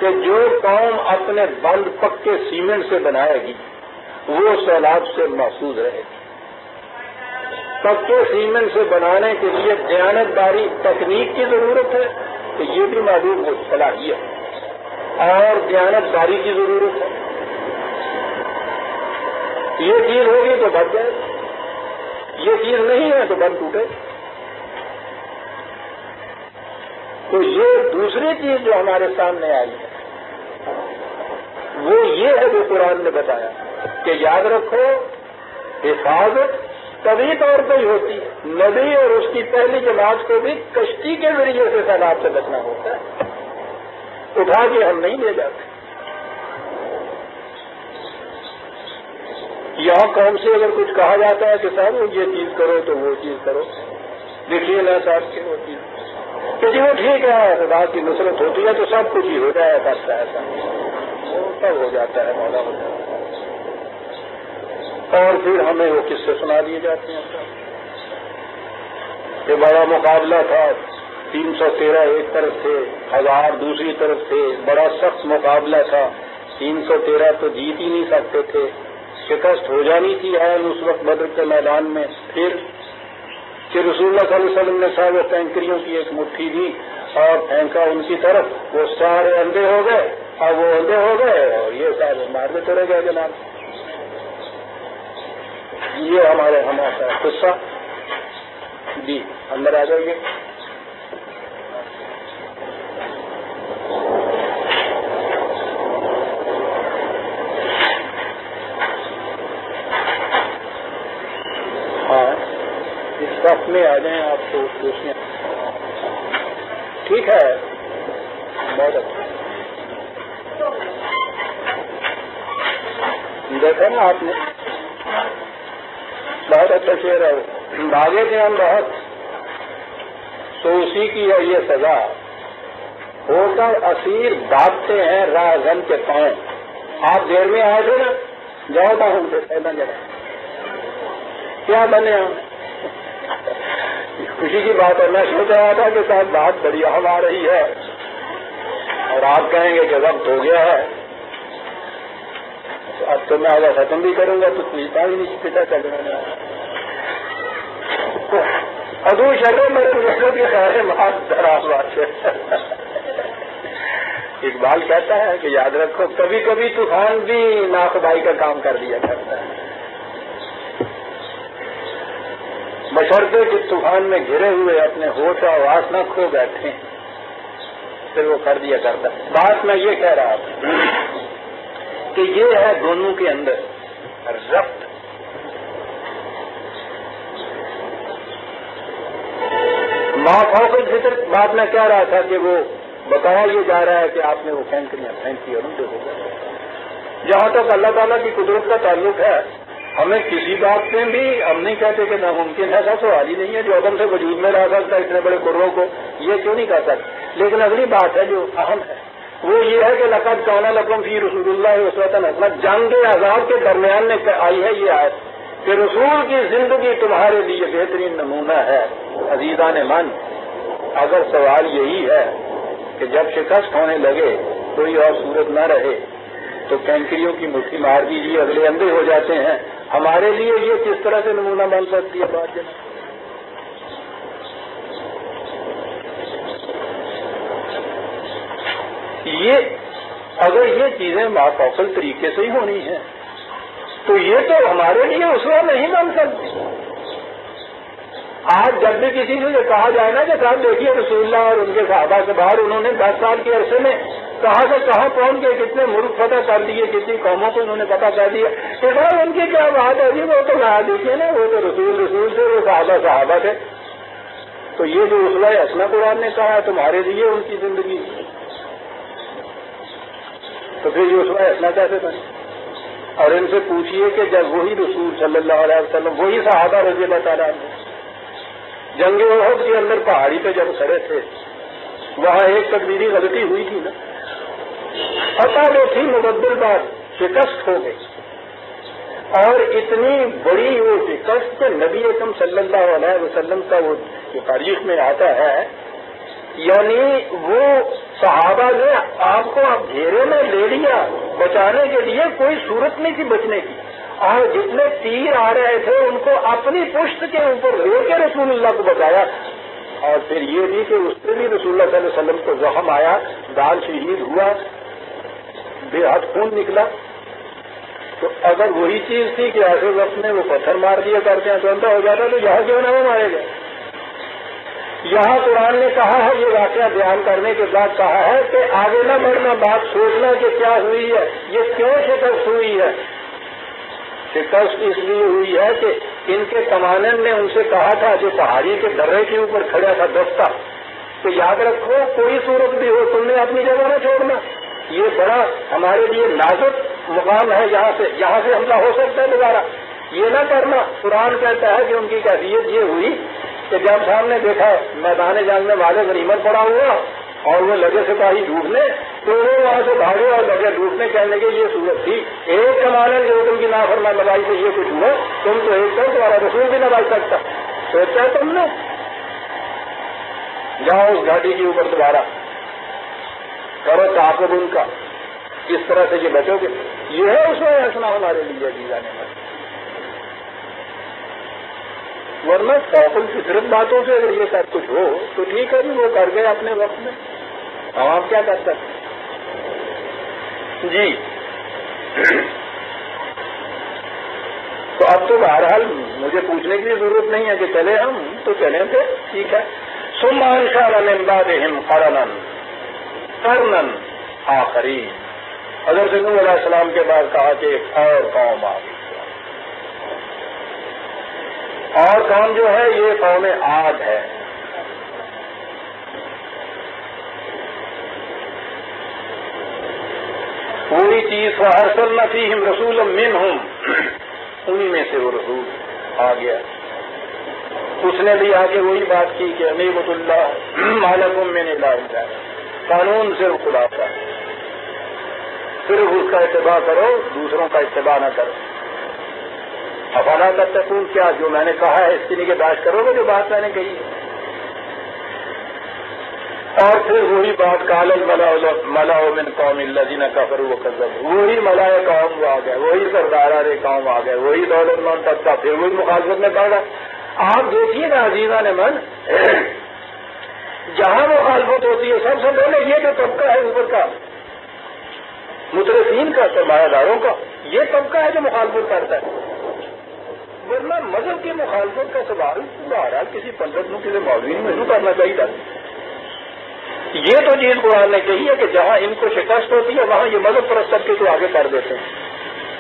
کہ جو قوم اپنے بند پکے سیمنٹ سے بنائے گی وہ سیلاب سے محفوظ رہے گی۔ پکے سیمنٹ سے بنانے کے لیے دیانتداری تکنیک کی ضرورت ہے تو یہ بھی معلوم ہو صلاحیت اور دیانتداری کی ضرورت ہے۔ یہ چیز ہوگی تو بچ جائے، یہ چیز نہیں ہے تو بند ٹوٹے۔ تو یہ دوسری چیز جو ہمارے سامنے آئی ہے وہ یہ ہے جو قرآن نے بتایا کہ یاد رکھو حفاظت طبعی طور پہ ہی ہوتی ہے۔ نبی اور اس کی پہلی جماعت کو بھی کشتی کے ذریعے سے سیلاب سے بچنا ہوتا ہے، اٹھا کے ہم نہیں لے جاتے۔ یہاں قوم سے اگر کچھ کہا جاتا ہے کہ صاحب یہ چیز کرو تو وہ چیز کرو، دیکھیے نا صاحب کی وہ چیز کہ جی وہ ٹھیک ہے خدا کی نصرت ہوتی ہے تو سب کچھ ہی ہو جائے کرتا ہے، ایسا سب ہو جاتا ہے، مولا ہو جاتا ہے، اور پھر ہمیں وہ قصے سنا دیے جاتے ہیں۔ یہ بڑا مقابلہ تھا، 313 ایک طرف تھے، 1000 دوسری طرف تھے، بڑا سخت مقابلہ تھا، 313 تو جیت ہی نہیں سکتے تھے، شکست ہو جانی تھی اس وقت بدر کے میدان میں۔ پھر کہ رسول اللہ صلی اللہ علیہ وسلم نے صاحب کنکریوں کی ایک مٹھی دی اور پھینکا ان کی طرف، وہ سارے اندھے ہو گئے، اب وہ اندھے ہو گئے اور یہ صاحب مارتے چلے گئے جناب۔ یہ ہمارے ہمارا قصہ جی، اندر آ جائیے۔ ہاں اس وقت میں آ جائیں آپ کو پوچھنے، ٹھیک ہے، بہت اچھا دیکھا نا آپ نے، بہت اچھا شعر ہے۔ بھاگے تھے ہم بہت تو اسی کی ہے یہ سزا، ہو کر اسیر بھاگتے ہیں راہ غم کے پاؤں۔ آپ دیر میں آئے تھے نا، جاؤ تھا ہم سے پہلا جگہ کیا بنے ہم، خوشی کی بات ہے۔ میں سوچ رہا تھا کہ صاحب بات بڑھیا ہوا رہی ہے اور آپ کہیں گے کہ وقت ہو گیا ہے، اب تو میں آگے ختم بھی کروں گا تو پوچھتا ہی نہیں پتا چلنا ادو شرم میرے دوسروں کے سارے بات بات ہے۔ اقبال کہتا ہے کہ یاد رکھو کبھی کبھی طوفان بھی ناخدائی کا کام کر دیا کرتا ہے، بشرطے کہ طوفان میں گھرے ہوئے اپنے ہوش و آواز نہ کھو بیٹھے، پھر وہ کر دیا کرتا ہے۔ بات میں یہ کہہ رہا تھا کہ یہ ہے دونوں کے اندر ربط۔ ماں فوق الفطر بات میں کہہ رہا تھا کہ وہ بتایا یہ جا رہا ہے کہ آپ نے وہ کنکریاں پھینکی اور ان سے ہو گئے۔ جہاں تک اللہ تعالیٰ کی قدرت کا تعلق ہے، ہمیں کسی بات میں بھی ہم نہیں کہتے کہ ناممکن ہے، ایسا سوال ہی نہیں ہے جو عدم سے وجود میں رہ سکتا ہے اتنے بڑے قروں کو، یہ کیوں نہیں کر سکتے۔ لیکن اگلی بات ہے جو اہم ہے وہ یہ ہے کہ لقد کان لکم فی رسول اللہ اسوۃ حسنہ، جنگ عذاب کے درمیان میں آئی ہے یہ آیت کہ رسول کی زندگی تمہارے لیے بہترین نمونہ ہے۔ عزیزان من، اگر سوال یہی ہے کہ جب شکست ہونے لگے کوئی اور صورت نہ رہے تو کینکریوں کی مٹھی مار دیجیے، اگلے اندھے ہو جاتے ہیں، ہمارے لیے یہ کس طرح سے نمونہ بن سکتی ہے بات جناب؟ یہ اگر یہ چیزیں مافوقل طریقے سے ہی ہونی ہیں تو یہ تو ہمارے لیے اسوہ نہیں بن سکتی۔ آج جب بھی کسی سے کہا جائے نا کہ صاحب دیکھیے رسول اللہ اور ان کے صحابہ سے باہر انہوں نے 10 سال کے عرصے میں کہاں سے کہاں پہنچ کے کتنے ملک فتح کر دیے، کتنی قوموں کو انہوں نے پتہ کر دیا، کہ بھائی ان کی کیا بات ہے جی، وہ تو نہ دیکھیے نا، وہ تو رسول سے، وہ صحابہ تھے۔ تو یہ جو اسوہ حسنہ قرآن نے کہا ہے تمہارے لیے ان کی زندگی، تو پھر یہ اسوہ حسنہ کیسے بنے؟ اور ان سے پوچھیے کہ جب وہی رسول صلی اللہ علیہ وسلم، وہی صحابہ رضی اللہ تعالیٰ عنہ جنگ احد کے اندر پہاڑی پہ جب کھڑے تھے، وہاں ایک تقدیری غلطی ہوئی تھی نا، پتہ وہ تھی مبدل بات، شکست ہو گئی، اور اتنی بڑی وہ شکست کہ نبی اکرم صلی اللہ علیہ وسلم کا وہ جو تاریخ میں آتا ہے، یعنی وہ صحابہ نے آپ کو اب گھیرے میں لے لیا، بچانے کے لیے کوئی صورت نہیں تھی بچنے کی، اور جتنے تیر آ رہے تھے ان کو اپنی پشت کے اوپر لے کے رسول اللہ کو بچایا۔ اور پھر یہ بھی کہ اس سے بھی رسول اللہ صلی اللہ علیہ وسلم کو زخم آیا، دال شہید ہوا، بے حد خون نکلا۔ تو اگر وہی چیز تھی کہ ایسے وقت میں وہ پتھر مار دیا کرتے ہیں تو اندھا ہو جاتا، تو یہاں کیوں نہ وہ مارے گئے؟ یہاں قرآن نے کہا ہے، یہ واقعہ بیان کرنے کے بعد کہا ہے کہ آگے نہ بڑھنا، بات سوچنا کہ کیا ہوئی ہے، یہ کیوں شکست ہوئی ہے۔ شکست اس لیے ہوئی ہے کہ ان کے کمانڈر نے ان سے کہا تھا جو پہاڑی کے درے کے اوپر کھڑا تھا دستہ، تو یاد رکھو کوئی صورت بھی ہو تم نے اپنی جگہ نہ چھوڑنا، یہ بڑا ہمارے لیے نازک مقام ہے، یہاں سے حملہ ہو سکتا ہے دوبارہ، یہ نہ کرنا۔ قرآن کہتا ہے کہ ان کی کیفیت یہ ہوئی کہ جب سامنے دیکھا میدان جنگ میں والے غنیمت پڑا ہوا اور وہ لگے سپاہی ڈوبنے، تو وہ وہاں سے بھاگے اور لگے ڈوبنے، کہنے کے یہ صورت تھی ایک کمانے جو تم کی نافرمان لگائی سے یہ کچھ ہوا، تم تو ایک کر تمہارا رسول بھی نہ بچ سکتا، سوچا تم نے؟ جاؤ اس گھاٹی کے اوپر دوبارہ کرو تعاقب ان کا، اس طرح سے یہ بچو گے. یہ ہے اس میں ایسا ہمارے لیے جانے میں. ورنہ توقل کی صرف باتوں سے اگر یہ سب کچھ ہو تو ٹھیک ہے جی، وہ کر گئے اپنے وقت میں، ہم آپ کیا کر سکتے جی. تو اب تو بہرحال مجھے پوچھنے کی ضرورت نہیں ہے کہ چلے ہم تو چلیں تھے، ٹھیک ہے. ثم انشأ من بعدهم قرنا آخرین. حضرت نوح علیہ السلام کے بعد کہا کہ ایک اور قوم آ گئی، اور قوم جو ہے یہ قوم عاد ہے. پوری چیز فارسلنا فیہم رسولا منہم، انہی میں سے وہ رسول آ گیا. اس نے بھی آگے وہی بات کی کہ اعبدوا اللہ ما لکم من الہ غیرہ، قانون صرف خدا کا، صرف اس کا اتباع کرو، دوسروں کا اتباع نہ کرو. افلا تتقون، کیا جو میں نے کہا ہے اس کی نگہداشت کرو گے جو بات میں نے کہی ہے. اور پھر وہی بات قال الملأ من قوم الذین کفروا وکذبوا، وہی ملائے قوم آ گئے، وہی سرداران قوم آ گئے، وہی دولت مند طبقہ پھر وہی مخالفت میں پڑ گیا. آپ دیکھیے نا عزیزان من، جہاں مخالفت ہوتی ہے سب سے پہلے یہ جو طبقہ ہے اوپر کا مترفین کا، سرمایہ داروں کا، یہ طبقہ ہے جو مخالفت کرتا ہے. ورنہ مذہب کی مخالفت کا سوال بہرحال کسی پنڈت نو کسی مولوی میں نہیں کرنا چاہیے تھا. یہ تو چیز قرآن نے کہی ہے کہ جہاں ان کو شکست ہوتی ہے وہاں یہ مذہب پرست طبقے کو آگے کر دیتے ہیں.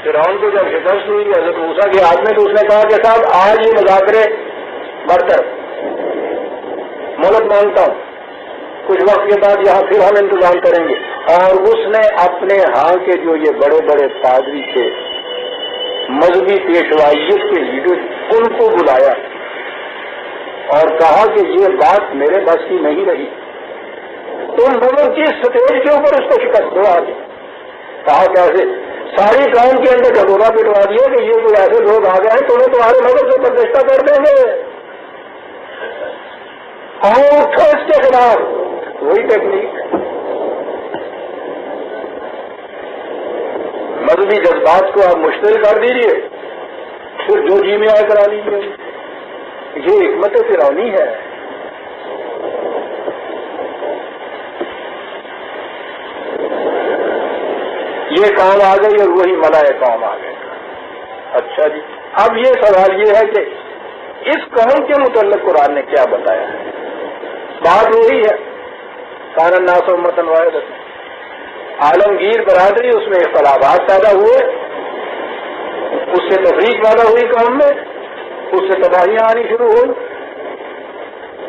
فرعون کو جب شکست ہوئی حضرت موسیٰ کے ہاتھ میں تو اس نے کہا کہ صاحب آج یہ مذاکرے برطرف، ملک مانگتا ہوں، کچھ وقت کے بعد یہاں پھر ہم انتظام کریں گے. اور اس نے اپنے ہاں کے جو یہ بڑے بڑے پادری تھے، مذہبی پیشوائیت کے لیڈر، ان کو بلایا اور کہا کہ یہ بات میرے بس کی نہیں رہی، تم مذہب کی سٹیج کے اوپر اس کو شکست دو. آگے کہا کیسے؟ ساری قوم کے اندر ڈھکونا پٹوا دیا کہ یہ کوئی ایسے لوگ آ گئے ہیں تمہیں تمہارے مذہب سے برگشتہ کر دیں گے، اور اٹھو اس کے خلاف. وہی ٹیکنیک، مذہبی جذبات کو آپ مشتعل کر دیجیے، پھر جو جی میں آئے کرا لیجیے. یہ حکمت فرعونی ہے. یہ قوم آ گئی اور وہی ملائے قوم آ گئے. اچھا جی، اب یہ سوال یہ ہے کہ اس قوم کے متعلق قرآن نے کیا بتایا ہے؟ بات وہی ہے، کان الناس امۃ واحدۃ، عالمگیر برادری، اس میں اختلافات پیدا ہوئے، اس سے تفریق پیدا ہوئی قوم میں، اس سے تباہیاں آنی شروع ہوئی.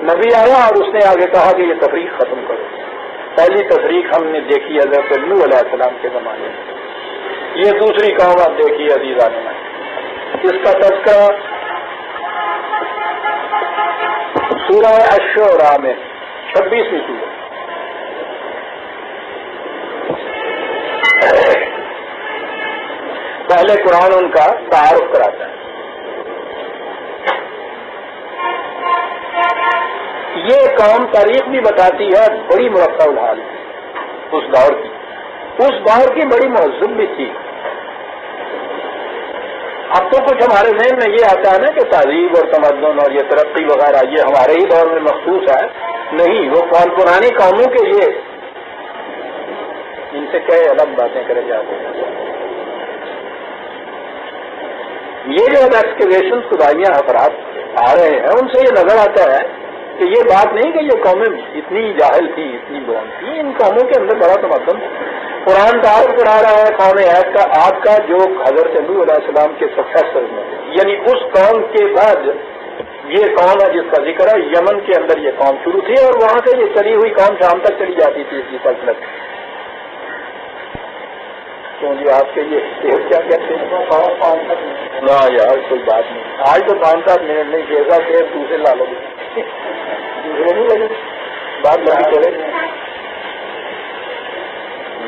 نبی آیا اور اس نے آگے کہا کہ یہ تفریق ختم کرو. پہلی تفریق ہم نے دیکھی حضرت نوح علیہ السلام کے زمانے میں. یہ دوسری قوم آپ دیکھیے عزیزان، اس کا تذکرہ سورہ الشعراء میں 26ویں سورہ. پہلے قرآن ان کا تعارف کراتا ہے. یہ قوم تاریخ بھی بتاتی ہے بڑی مرکب الحال اس دور کی بڑی مہذب بھی تھی. اب تو کچھ ہمارے ذہن میں یہ آتا ہے نا کہ تہذیب اور تمدن اور یہ ترقی وغیرہ یہ ہمارے ہی دور میں مخصوص ہے. نہیں، وہ پرانی قوموں کے یہ ان سے کئی الگ باتیں کرے جاتے ہیں. یہ جو ایکسکیویشن خدائیاں افراد آ رہے ہیں ان سے یہ نظر آتا ہے کہ یہ بات نہیں کہ یہ قومیں اتنی جاہل تھی، اتنی بلند تھی، ان قوموں کے اندر بڑا تمدن. قرآن تعارف کرا رہا ہے قوم عاد کا جو حضرت نوح علیہ السلام کے سکسیسر میں، یعنی اس قوم کے بعد یہ قوم ہے جس کا ذکر ہے. یمن کے اندر یہ قوم شروع تھی اور وہاں سے یہ چلی ہوئی قوم شام تک چلی جاتی تھی اس کی سلطنت. کیوں جی آپ کے یہ کیا کہتے ہیں؟ نہ یار کوئی بات نہیں، آج تو 5-7 منٹ نہیں، 6 سے دوسرے لا لو گے، دوسرے نہیں لگے، بات لمبی چلے گی،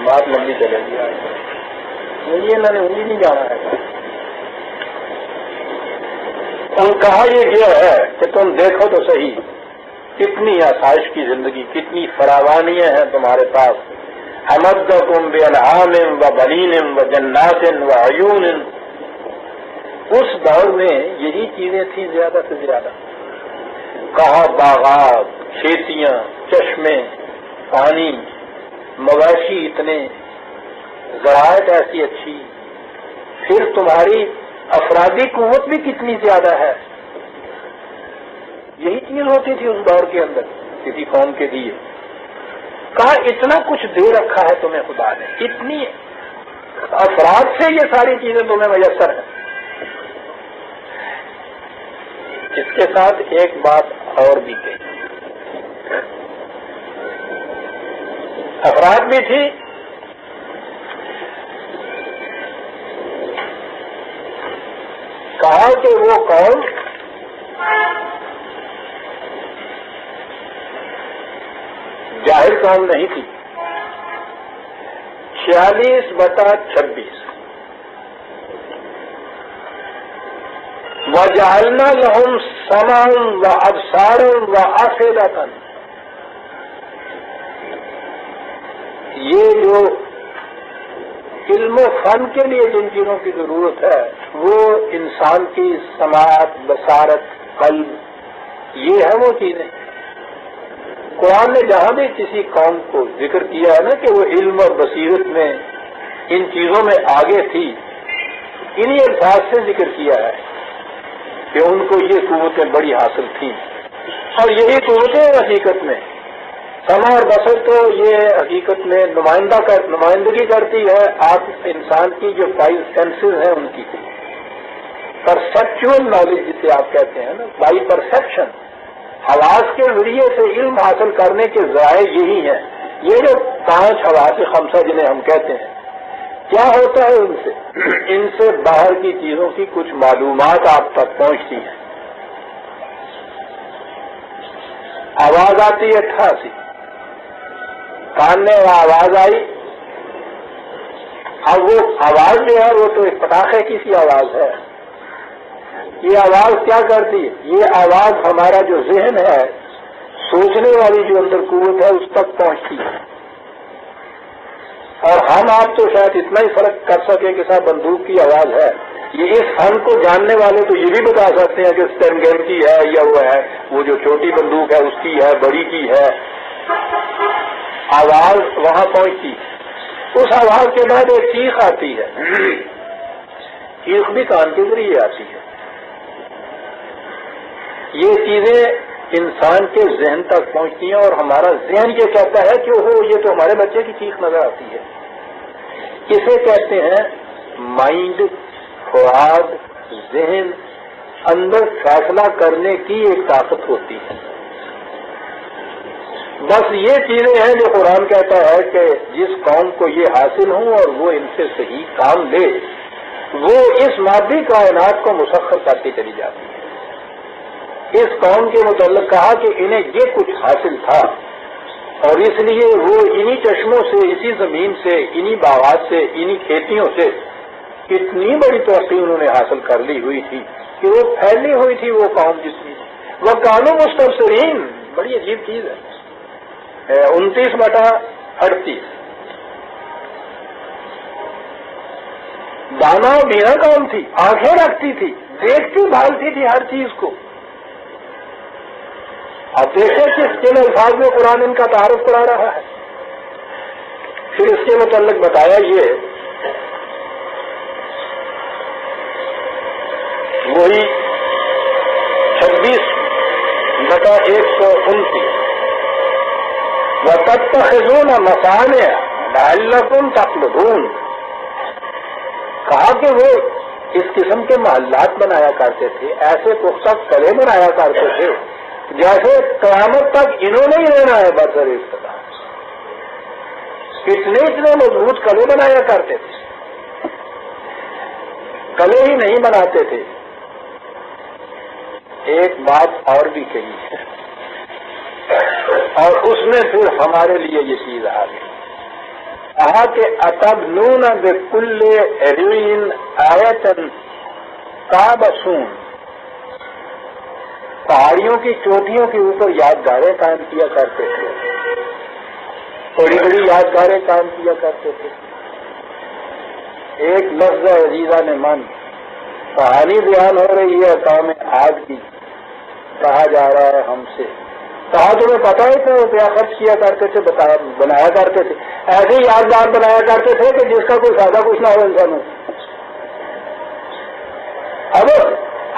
بات لمبی چلے گی. انہوں نے انگلی نہیں جانا ہے. ان کہا یہ ہے کہ تم دیکھو تو صحیح کتنی آسائش کی زندگی، کتنی فراوانیاں ہیں تمہارے پاس. امدکم بانعام وبنین وجنات وعیون. اس دور میں یہی چیزیں تھیں زیادہ سے زیادہ. کہاں باغات، کھیتیاں، چشمے، پانی، مویشی اتنے، زراعت ایسی اچھی، پھر تمہاری افرادی قوت بھی کتنی زیادہ ہے. یہی چیز ہوتی تھی اس دور کے اندر کسی قوم کے لیے. کہا اتنا کچھ دے رکھا ہے تمہیں خدا نے، اتنی افراد سے یہ ساری چیزیں تمہیں میسر ہیں. اس کے ساتھ ایک بات اور بھی کہی، افراد بھی تھی، کہا کہ وہ قوم جاہر قوم نہیں تھی. 46/26 وَجَعَلْنَا لَهُمْ سَمْعًا وَأَبْصَارًا وَأَفْئِدَةً. یہ جو علم و فن کے لیے جن چیزوں کی ضرورت ہے وہ انسان کی سماعت، بصارت، قلب، یہ ہے وہ چیزیں. قرآن نے جہاں بھی کسی قوم کو ذکر کیا ہے نا کہ وہ علم اور بصیرت میں ان چیزوں میں آگے تھی، انہی الفاظ سے ذکر کیا ہے کہ ان کو یہ قوتیں بڑی حاصل تھیں. اور یہی قوتیں حقیقت میں سمع اور بصر تو یہ حقیقت میں نمائندگی کرتی ہے آپ انسان کی جو 5 سینسز ہیں ان کی. پرسیپچول نالج جسے آپ کہتے ہیں نا، بائی پرسیپشن، حواس کے ذریعے سے علم حاصل کرنے کے ذرائع یہی ہیں. یہ جو 5 حواس خمسہ جنہیں ہم کہتے ہیں، کیا ہوتا ہے ان سے باہر کی چیزوں کی کچھ معلومات آپ تک پہنچتی ہیں. آواز آتی ہے ٹھاسی، کان نے وہ آواز آئی. اب وہ آواز جو ہے وہ تو ایک پٹاخے کی سی آواز ہے. یہ آواز کیا کرتی ہے؟ یہ آواز ہمارا جو ذہن ہے، سوچنے والی جو اندر قوت ہے اس تک پہنچتی ہے. اور ہم آپ تو شاید اتنا ہی فرق کر سکیں کہ صاحب بندوق کی آواز ہے. یہ اس فن کو جاننے والے تو یہ بھی بتا سکتے ہیں کہ اسٹینگن کی ہے یا وہ ہے، وہ جو چھوٹی بندوق ہے اس کی ہے، بڑی کی ہے. آواز وہاں پہنچتی، اس آواز کے بعد ایک چیخ آتی ہے. چیخ بھی کان کے ذریعے آتی ہے. یہ چیزیں انسان کے ذہن تک پہنچتی ہیں اور ہمارا ذہن یہ کہتا ہے کہ وہ یہ تو ہمارے بچے کی چیخ نظر آتی ہے. اسے کہتے ہیں مائنڈ، فؤاد، ذہن. اندر فیصلہ کرنے کی ایک طاقت ہوتی ہے. بس یہ چیزیں ہیں جو قرآن کہتا ہے کہ جس قوم کو یہ حاصل ہوں اور وہ ان سے صحیح کام لے، وہ اس مادی کائنات کو مسخر کرتی چلی جاتی ہے. اس قوم کے متعلق کہا کہ انہیں یہ کچھ حاصل تھا اور اس لیے وہ انہی چشموں سے، اسی زمین سے، انہی باغات سے، انہی کھیتیوں سے اتنی بڑی ترقی انہوں نے حاصل کر لی ہوئی تھی کہ وہ پھیلی ہوئی تھی وہ قوم جتنی. وہ کانوں مستبصرین، بڑی عجیب چیز ہے. 29/38 دانا و بینا قوم تھی، آنکھیں رکھتی تھی، دیکھتی بھالتی تھی ہر چیز کو. اب دیکھیں کہ کن الفاظ میں قرآن ان کا تعارف کرا رہا ہے. پھر اس کے متعلق بتایا یہ وہی 26/129 وَتَتَّخِذُونَ مَصَانِعَ لَعَلَّكُمْ تَخْلُدُونَ. کہا کہ وہ اس قسم کے محلات بنایا کرتے تھے، ایسے پختہ قلعے بنایا کرتے تھے جیسے قیامت تک انہوں نے ہی رہنا ہے برسر اقتدار. اتنے مضبوط قلعے بنایا کرتے تھے. قلعے ہی نہیں بناتے تھے. ایک بات اور بھی کہی ہے اور اس میں پھر ہمارے لیے یہ چیز آ گئی. کہا کہ اتبنون بکل رین آیۃ تعبثون. پہاڑیوں کی چوٹیوں کے اوپر یادگاریں قائم کیا کرتے تھے، بڑی بڑی یادگاریں قائم کیا کرتے تھے. ایک لفظ عزیزہ نے من کہانی بیان ہو رہی ہے قوم عاد کی، کہا جا رہا ہے ہم سے، کہا تمہیں پتا ہے کہ روپیہ خرچ کیا کرتے تھے، بنایا کرتے تھے، ایسے یادگار بنایا کرتے تھے کہ جس کا کوئی فائدہ کچھ نہ ہو انسانوں. اب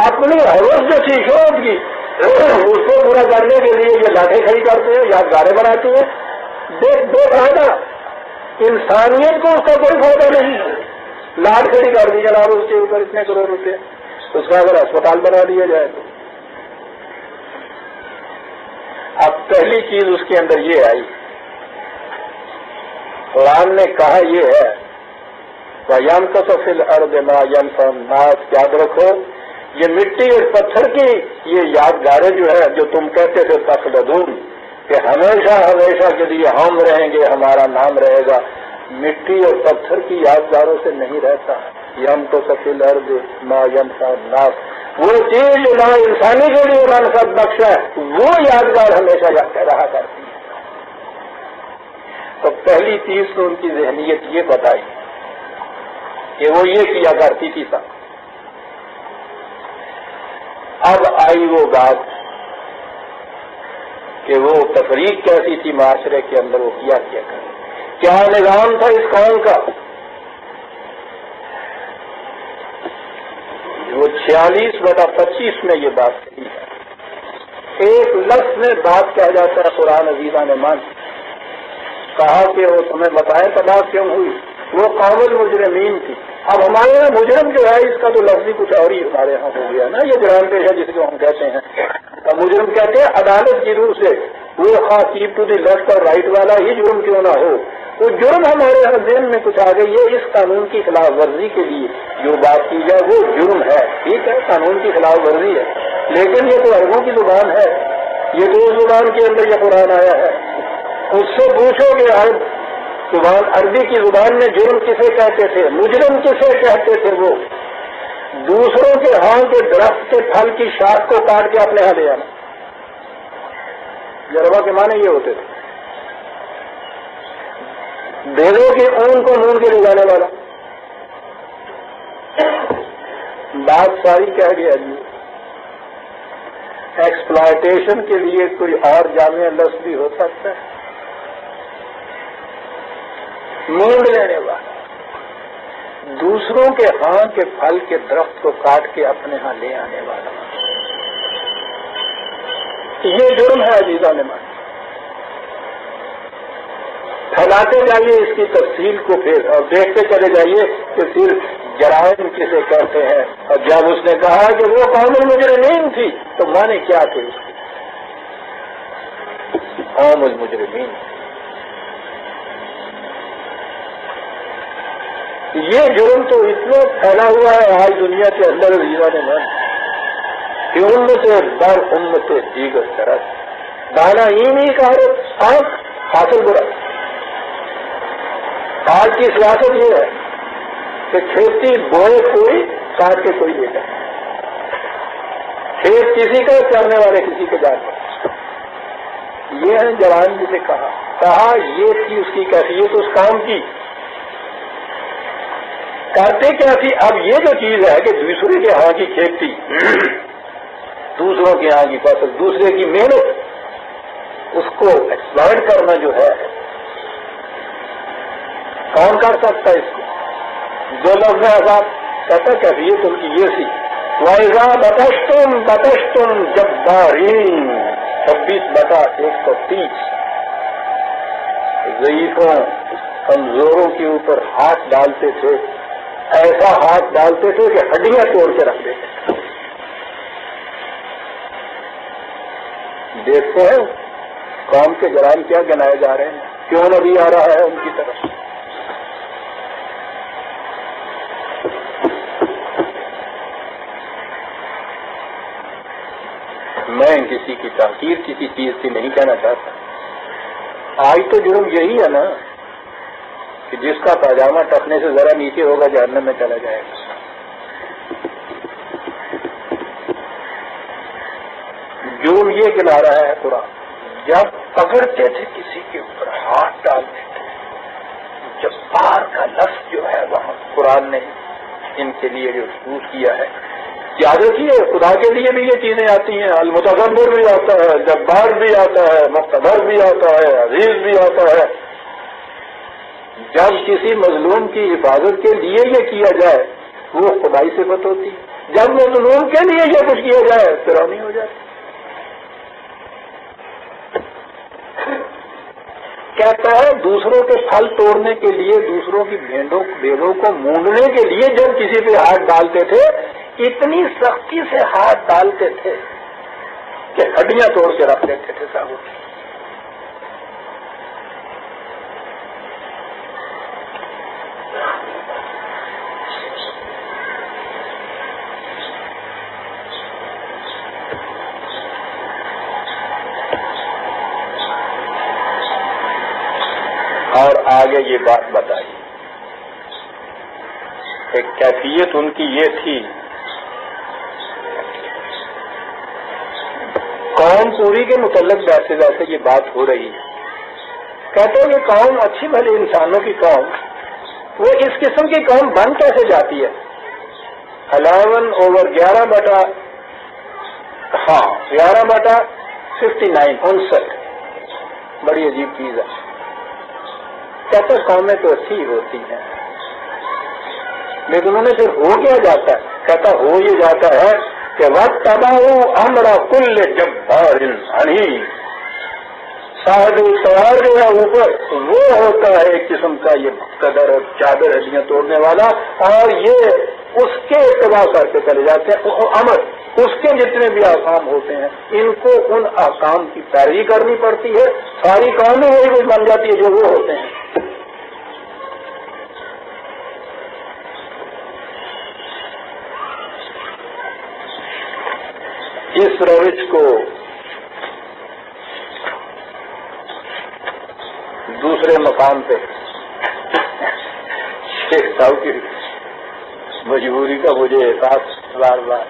اپنی حوث جو تھی شوق کی اس کو پورا کرنے کے لیے یہ لاٹھیں کھڑی کرتے ہیں، یادگاریں بناتے ہیں. بے فائدہ، انسانیت کو اس کا کوئی فائدہ نہیں ہے. لاٹ کھڑی کر دی جناب اس کے اوپر اتنے کروڑ روپے، اس کا اگر اسپتال بنا دیا جائے تو. اب پہلی چیز اس کے اندر یہ آئی، قرآن نے کہا یہ ہے وَيَنْقَصُ فِي الْأَرْضِ مَا يَنْفَعُ النَّاسَ. یاد رکھو یہ مٹی اور پتھر کی یہ یادگاریں جو ہے جو تم کہتے تھے تخلدون کہ ہمیشہ ہمیشہ کے لیے ہم رہیں گے، ہمارا نام رہے گا، مٹی اور پتھر کی یادگاروں سے نہیں رہتا. يَنْقَصُ فِي الْأَرْضِ مَا يَنْفَعُ النَّاسَ، وہ چیز جو نہ انسانی کے لیے منفعت بخش ہے وہ یادگار ہمیشہ رہا کرتی ہے. تو پہلی چیز تو ان کی ذہنیت یہ بتائی کہ وہ یہ کیا کرتی تھی سب. اب آئی وہ بات کہ وہ تفریق کیسی تھی معاشرے کے اندر، وہ کیا کرتی، کیا نظام تھا اس قوم کا. وہ 46/25 میں یہ بات کہی ہے. ایک لفظ میں بات کہا جاتا ہے قرآن عزیزہ نے مان کہا کہ وہ تمہیں بتائیں تباہ کیوں ہوئی، وہ قوم المجرمین تھی. اب ہمارے یہاں مجرم جو ہے اس کا تو لفظ ہی کچھ اور ہی ہمارے یہاں ہو گیا نا، یہ جرائم پیشہ جس کو ہم کہتے ہیں. مجرم کہتے ہیں عدالت کی روح سے، وہ خواہ کیپ ٹو دی لیفٹ اور رائٹ والا ہی جرم کیوں نہ ہو، وہ جرم ہمارے یہاں ذہن میں کچھ آ گئی ہے. اس قانون کی خلاف ورزی کے لیے جو بات کی جائے وہ جرم ہے، ٹھیک ہے، قانون کی خلاف ورزی ہے، لیکن یہ تو عربوں کی زبان ہے، یہ تو اس زبان کے اندر یہ قرآن آیا ہے. اس سے پوچھو کہ زبان عربی کی زبان میں جرم کسے کہتے تھے، مجرم کسے کہتے تھے. وہ دوسروں کے ہاں کے درخت کے پھل کی شاخ کو کاٹ کے اپنے ہاں لے آنا، جربا کے معنی یہ ہوتے تھے. بیلوں کے اون کو مون کے لے جانے والا. بات ساری کہہ گیا جی. ایکسپلائٹیشن کے لیے کوئی اور جامع لفظ بھی ہو سکتا ہے. مونڈ لینے والا، دوسروں کے ہاں کے پھل کے درخت کو کاٹ کے اپنے ہاں لے آنے والا، یہ جرم ہے عزیزان مان. پھیلاتے جائیے اس کی تفصیل کو پھر اور دیکھتے چلے جائیے کہ پھر جرائم کسے کہتے ہیں. اور جب اس نے کہا کہ وہ قوم المجرمین تھی تو مانے کیا تھے اس کی، قوم المجرمین. یہ جرم تو اتنا پھیلا ہوا ہے آج دنیا کے اندر عزیزان مان کہ امت بر امت دیگر طرح دانا اینی کا آنکھ حاصل برا. آج کی سیاست یہ ہے کہ کھیتی بوئے کوئی کاٹ کے کوئی لے جائے، کھیت کسی کا کرنے والے کسی کے جانے. یہ ہے جوان جسے کہا یہ تھی اس کی کیفیت اس کام کی. کرتے کیا تھی؟ اب یہ جو چیز ہے کہ دوسرے کے ہاں کی کھیتی، دوسروں کے ہاں کی فصل، دوسرے کی محنت، اس کو ایکسپلائٹ کرنا جو ہے کون کر سکتا ہے اس کو؟ جو لفظ آزاد کہتا کیفیت ان کی یہ سی وَإِذَا بَطَشْتُمْ بَطَشْتُمْ جَبَّارِينَ 26/130. ضعیفوں کمزوروں کے اوپر ہاتھ ڈالتے تھے، ایسا ہاتھ ڈالتے تھے کہ ہڈیاں توڑ کے رکھ دیتے. دیکھتے ہیں قوم کے جرائم کیا گنائے جا رہے ہیں، کیوں نبی آ رہا ہے ان کی طرف. میں کسی کی تحقیر کسی چیز سے نہیں کہنا چاہتا. آج تو جرم یہی ہے نا کہ جس کا پاجامہ ٹکنے سے ذرا نیچے ہوگا جہنم میں چلا جائے گا. مضمون یہ کنارہ ہے قرآن. جب پکڑتے تھے کسی کے اوپر ہاتھ ڈالتے تھے. جبار کا لفظ جو ہے وہاں قرآن نے ان کے لیے جو یوز کیا ہے. یاد رکھیے خدا کے لیے بھی یہ چیزیں آتی ہیں. المتکبر بھی آتا ہے, جبار بھی آتا ہے, مقتدر بھی آتا ہے, عزیز بھی آتا ہے. جب کسی مظلوم کی حفاظت کے لیے یہ کیا جائے وہ خدائی صفت ہوتی. جب مظلوم کے لیے یہ کچھ کیا جائے فرعونی ہو جائے. کہتا ہے دوسروں کے پھل توڑنے کے لیے, دوسروں کی بیلوں کو مونڈنے کے لیے جب کسی پہ ہاتھ ڈالتے تھے اتنی سختی سے ہاتھ ڈالتے تھے کہ ہڈیاں توڑ کے رکھ دیتے تھے صاحب. اور آگے یہ بات بتائی کہ کیفیت ان کی یہ تھی. قوم پوری کے متعلق ویسے ویسے یہ بات ہو رہی ہے. کہتے ہیں کہ قوم اچھی بھلی انسانوں کی قوم وہ اس قسم کی قوم بن کیسے جاتی ہے. 11/11 59 بڑی عجیب چیز ہے. کہتے قومیں تو اچھی ہی ہوتی ہیں لیکن انہیں پھر ہو کیا جاتا ہے. کہتا ہو یہ جاتا ہے کہ وقت تباہ امرا کل جبار عنید. صاحب سوار جو ہے اوپر وہ ہوتا ہے ایک قسم کا یہ قدر اور چادر ہڈیاں توڑنے والا, اور یہ اس کے اتباع کر کے چلے جاتے ہیں. امر اس کے جتنے بھی احکام ہوتے ہیں ان کو ان احکام کی پیروی کرنی پڑتی ہے. ساری قومیں وہی کچھ بن جاتی ہے جو وہ ہوتے ہیں. اس روش کو دوسرے مقام پہ شیخ صاحب کی مجبوری کا مجھے احساس بار بار.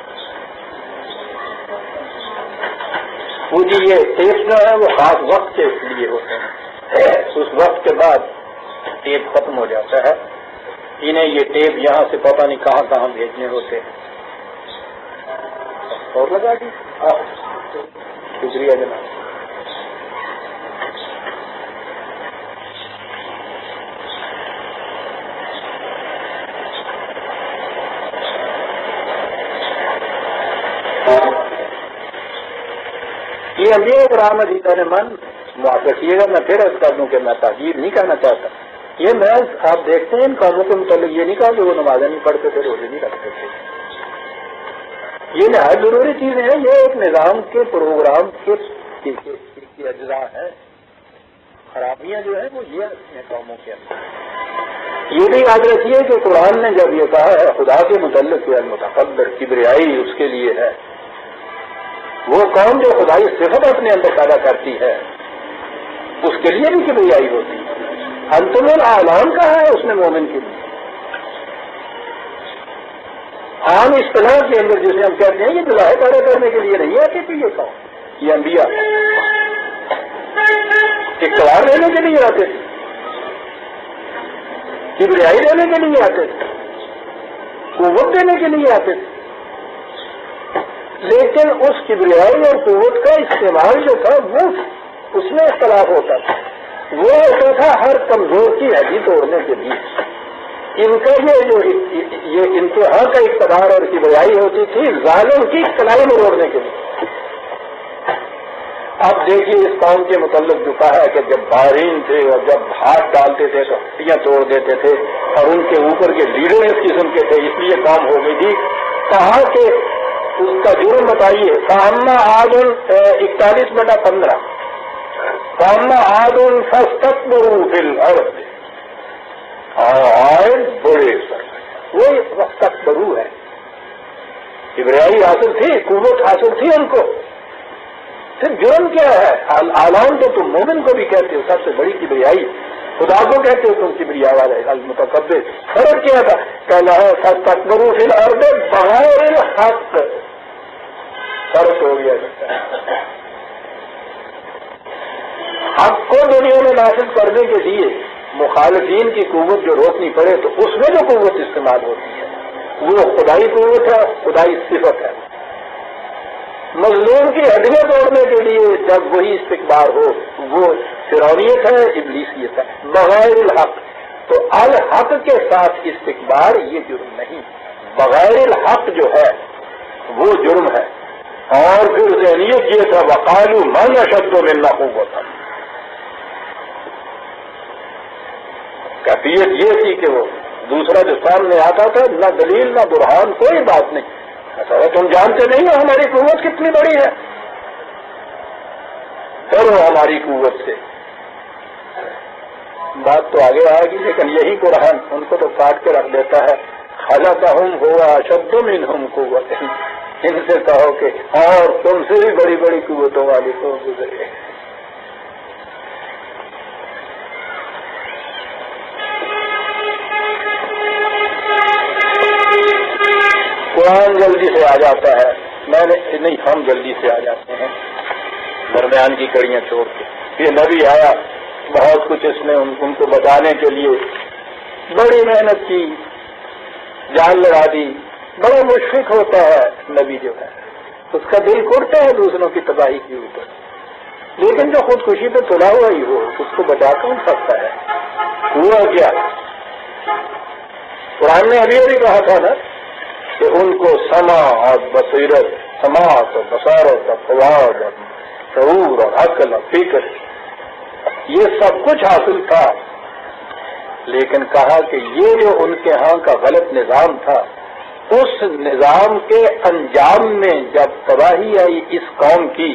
وہ جی یہ ٹیپ جو ہے وہ خاص وقت کے لیے ہوتے ہیں. اس وقت کے بعد ٹیپ ختم ہو جاتا ہے. انہیں یہ ٹیپ یہاں سے پتہ نہیں کہاں کہاں بھیجنے ہوتے ہیں. اور لگا دی. شکریہ جناب. یہ انبیاء کرام عزیزان من معاف رکھیے گا, میں پھر عرض کر دوں کہ میں تعجیب نہیں کہنا چاہتا. یہ میں آپ دیکھتے ہیں ان قوموں کے متعلق یہ نہیں کہا کہ وہ نمازیں نہیں پڑھتے تھے, روزے نہیں رکھتے تھے. یہ نہایت ضروری چیزیں ہیں. یہ ایک نظام کے پروگرام کے اجزاء ہیں. خرابیاں جو ہیں وہ یہ ہیں قوموں کے اندر. یہ بھی یاد رکھیے کہ قرآن نے جب یہ کہا ہے خدا کے متعلق المتکبر کبریائی اس کے لیے ہے, وہ قوم جو خدائی صفت اپنے اندر پیدا کرتی ہے اس کے لیے بھی کبریائی ہوتی ہے. انتم الاعلام کہا ہے اس نے مومن کے لیے. عام اصطلاح کے اندر جسے ہم کہتے ہیں یہ دلائے پیدا کرنے کے لیے نہیں آتی تھی. یہ قوم, یہ انبیاء اقتدار لینے کے لیے آتے تھے, کبریائی دینے کے لیے آتے تھے, قوت دینے کے لیے آتے تھے. لیکن اس کبریائی اور قوت کا استعمال جو تھا وہ اس میں اختلاف ہوتا تھا. وہ ہوتا تھا ہر کمزور کی ہڈی توڑنے کے لیے. ان کا یہ انتہا کا اقتدار اور کبریائی ہوتی تھی ظالم کی کلائی میں روڑنے کے لیے. اب دیکھیے اس قوم کے متعلق جو کہا ہے کہ جب بارین تھے اور جب ہاتھ ڈالتے تھے تو ہڈیاں توڑ دیتے تھے, اور ان کے اوپر کے لیڈر اس قسم کے تھے, اس لیے کام ہو گئی تھی. کہا کہ اس کا جرم بتائیے. سامنا آدن 41/15 سامنا آدن فاستکبروا فی الارض, آئے بڑے سر. وہ فاستکبروا ہے, کبریائی حاصل تھی, قوت حاصل تھی ان کو. پھر جرم کیا ہے؟ اعلان تو تم مومن کو بھی کہتے ہو سب سے بڑی کبریائی, خدا کو کہتے ہو تم کبریا والے المتکبر. فرق کیا تھا؟ کہنا ہے فاستکبروا فی الارض بغیر الحق. فرق ہو گیا. حق کو دنیا میں نافذ کرنے کے لیے مخالفین کی قوت جو روکنی پڑے تو اس میں جو قوت استعمال ہوتی ہے وہ خدائی قوت ہے، خدائی صفت ہے۔ مظلوم کی ہڈیاں توڑنے کے لیے جب وہی استکبار ہو وہ فرعونیت ہے، ابلیسیت ہے، بغیر الحق۔ تو الحق کے ساتھ استکبار یہ جرم نہیں، بغیر الحق جو ہے وہ جرم ہے۔ اور پھر ذہنیت یہ تھا وقالوا من اشد منا قوۃ، کیفیت یہ تھی کہ وہ دوسرا جو سامنے آتا تھا نہ دلیل نہ برہان، کوئی بات نہیں، ایسا تم جانتے نہیں ہو ہماری قوت کتنی بڑی ہے، ڈرو ہماری قوت سے۔ بات تو آگے آئے گی لیکن یہی قرآن ان کو تو کاٹ کے رکھ دیتا ہے، خلقہم هو اشد منہم قوۃ، ان سے کہو کہ اور تم سے بھی بڑی بڑی قوتوں والی کو گزرے۔ قرآن جلدی سے آ جاتا ہے، نہیں ہم جلدی سے آ جاتے ہیں درمیان کی کڑیاں چھوڑ کے۔ یہ نبی آیا، بہت کچھ اس نے ان کو بتانے کے لیے بڑی محنت کی، جان لگا دی، بڑا مشفق ہوتا ہے نبی جو ہے، اس کا دل کڑتا ہے دوسروں کی تباہی کے اوپر، لیکن جو خودکشی پہ تلا ہوا ہی ہو اس کو بچا کون سکتا ہے؟ ہوا کیا؟ قرآن نے ابھی کہا تھا نا کہ ان کو سما اور بصیرت، سماعت اور بصارت اور فواد اور شعور اور عقل اور فکر یہ سب کچھ حاصل تھا، لیکن کہا کہ یہ جو ان کے ہاں کا غلط نظام تھا اس نظام کے انجام میں جب تباہی آئی اس قوم کی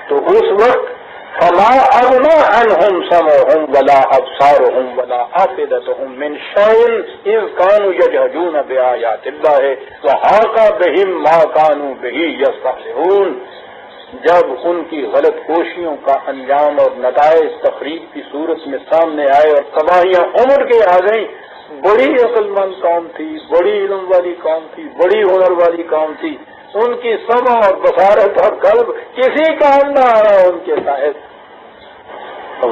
تو اس وقت فما اغنى عنهم سمعهم ولا ابصارهم ولا افئدتهم من شيء اذ كانوا يجحدون بآيات الله وحاق بهم ما كانوا به يستهزئون۔ جب ان کی غلط کوششوں کا انجام اور نتائج تخریب کی صورت میں سامنے آئے اور تباہیاں امڑ کے آ گئیں، بڑی عقل مند قوم تھی، بڑی علم والی قوم تھی، بڑی ہنر والی قوم تھی، ان کی سمع اور بصارت اور قلب کسی کام نہ آ رہا ان کے تحت۔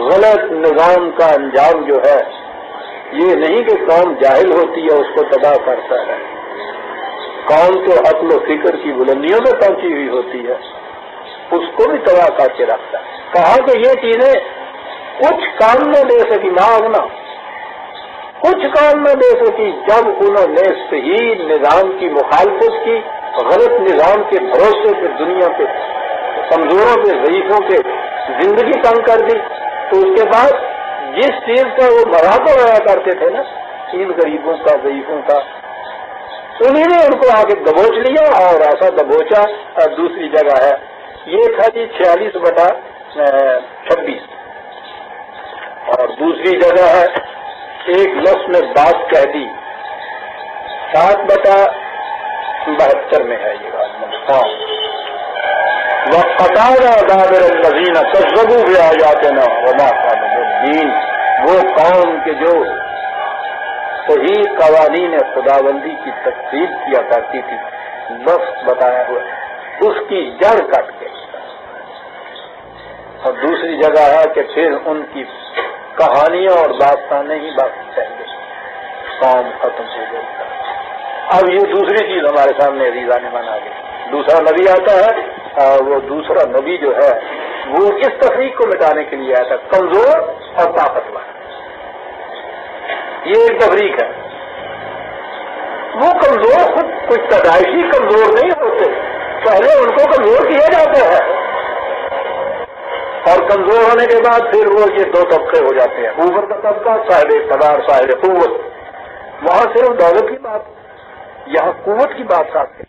غلط نظام کا انجام جو ہے یہ نہیں کہ قوم جاہل ہوتی ہے اس کو تباہ کرتا ہے، قوم تو عقل و فکر کی بلندیوں میں پہنچی ہوئی ہوتی ہے اس کو بھی تباہ کر کے رکھتا ہے۔ کہا کہ یہ چیزیں کچھ کام نہ دے سکی، ماغنا کچھ کام نہ دے سکی جب انہوں نے صحیح نظام کی مخالفت کی، غلط نظام کے بھروسے پہ دنیا پہ کمزوروں پہ ضعیفوں پہ زندگی تنگ کر دی، تو اس کے بعد جس چیز کا وہ مراقبہ رہا کرتے تھے نا ان غریبوں کا ضعیفوں کا، انہیں نے ان کو آگے دبوچ لیا اور ایسا دبوچا۔ اور دوسری جگہ ہے یہ تھا جی 46/26 اور دوسری جگہ ہے ایک لفظ میں بات کہہ دی 7/72 میں ہے یہ بات۔ وَقَطَعْنَا دَابِرَ الَّذِينَ كَذَّبُوا بِآيَاتِنَا وَمَا كَانُوا مُؤْمِنِينَ، وہ قوم کے جو صحیح قوانین خداوندی کی تکذیب کیا کرتی تھی، لفظ بتایا ہوا اس کی جڑ کٹ کے۔ اور دوسری جگہ ہے کہ پھر ان کی کہانیاں اور داستانیں ہی باقی چاہیے، قوم ختم ہو گئی۔ اب یہ دوسری چیز ہمارے سامنے عزیزان من آ گئی، دوسرا نبی آتا ہے اور وہ دوسرا نبی جو ہے وہ اس تفریق کو مٹانے کے لیے آیا تھا، کمزور اور طاقتور۔ یہ ایک تفریق ہے، وہ کمزور خود کچھ پیدائشی کمزور نہیں ہوتے، پہلے ان کو کمزور کیا جاتا ہے اور کمزور ہونے کے بعد پھر وہ یہ دو طبقے ہو جاتے ہیں، اوپر کا طبقہ صاحب اقتدار صاحب قوت، وہاں صرف دولت کی بات، یہاں قوت کی بات کرتے ہیں۔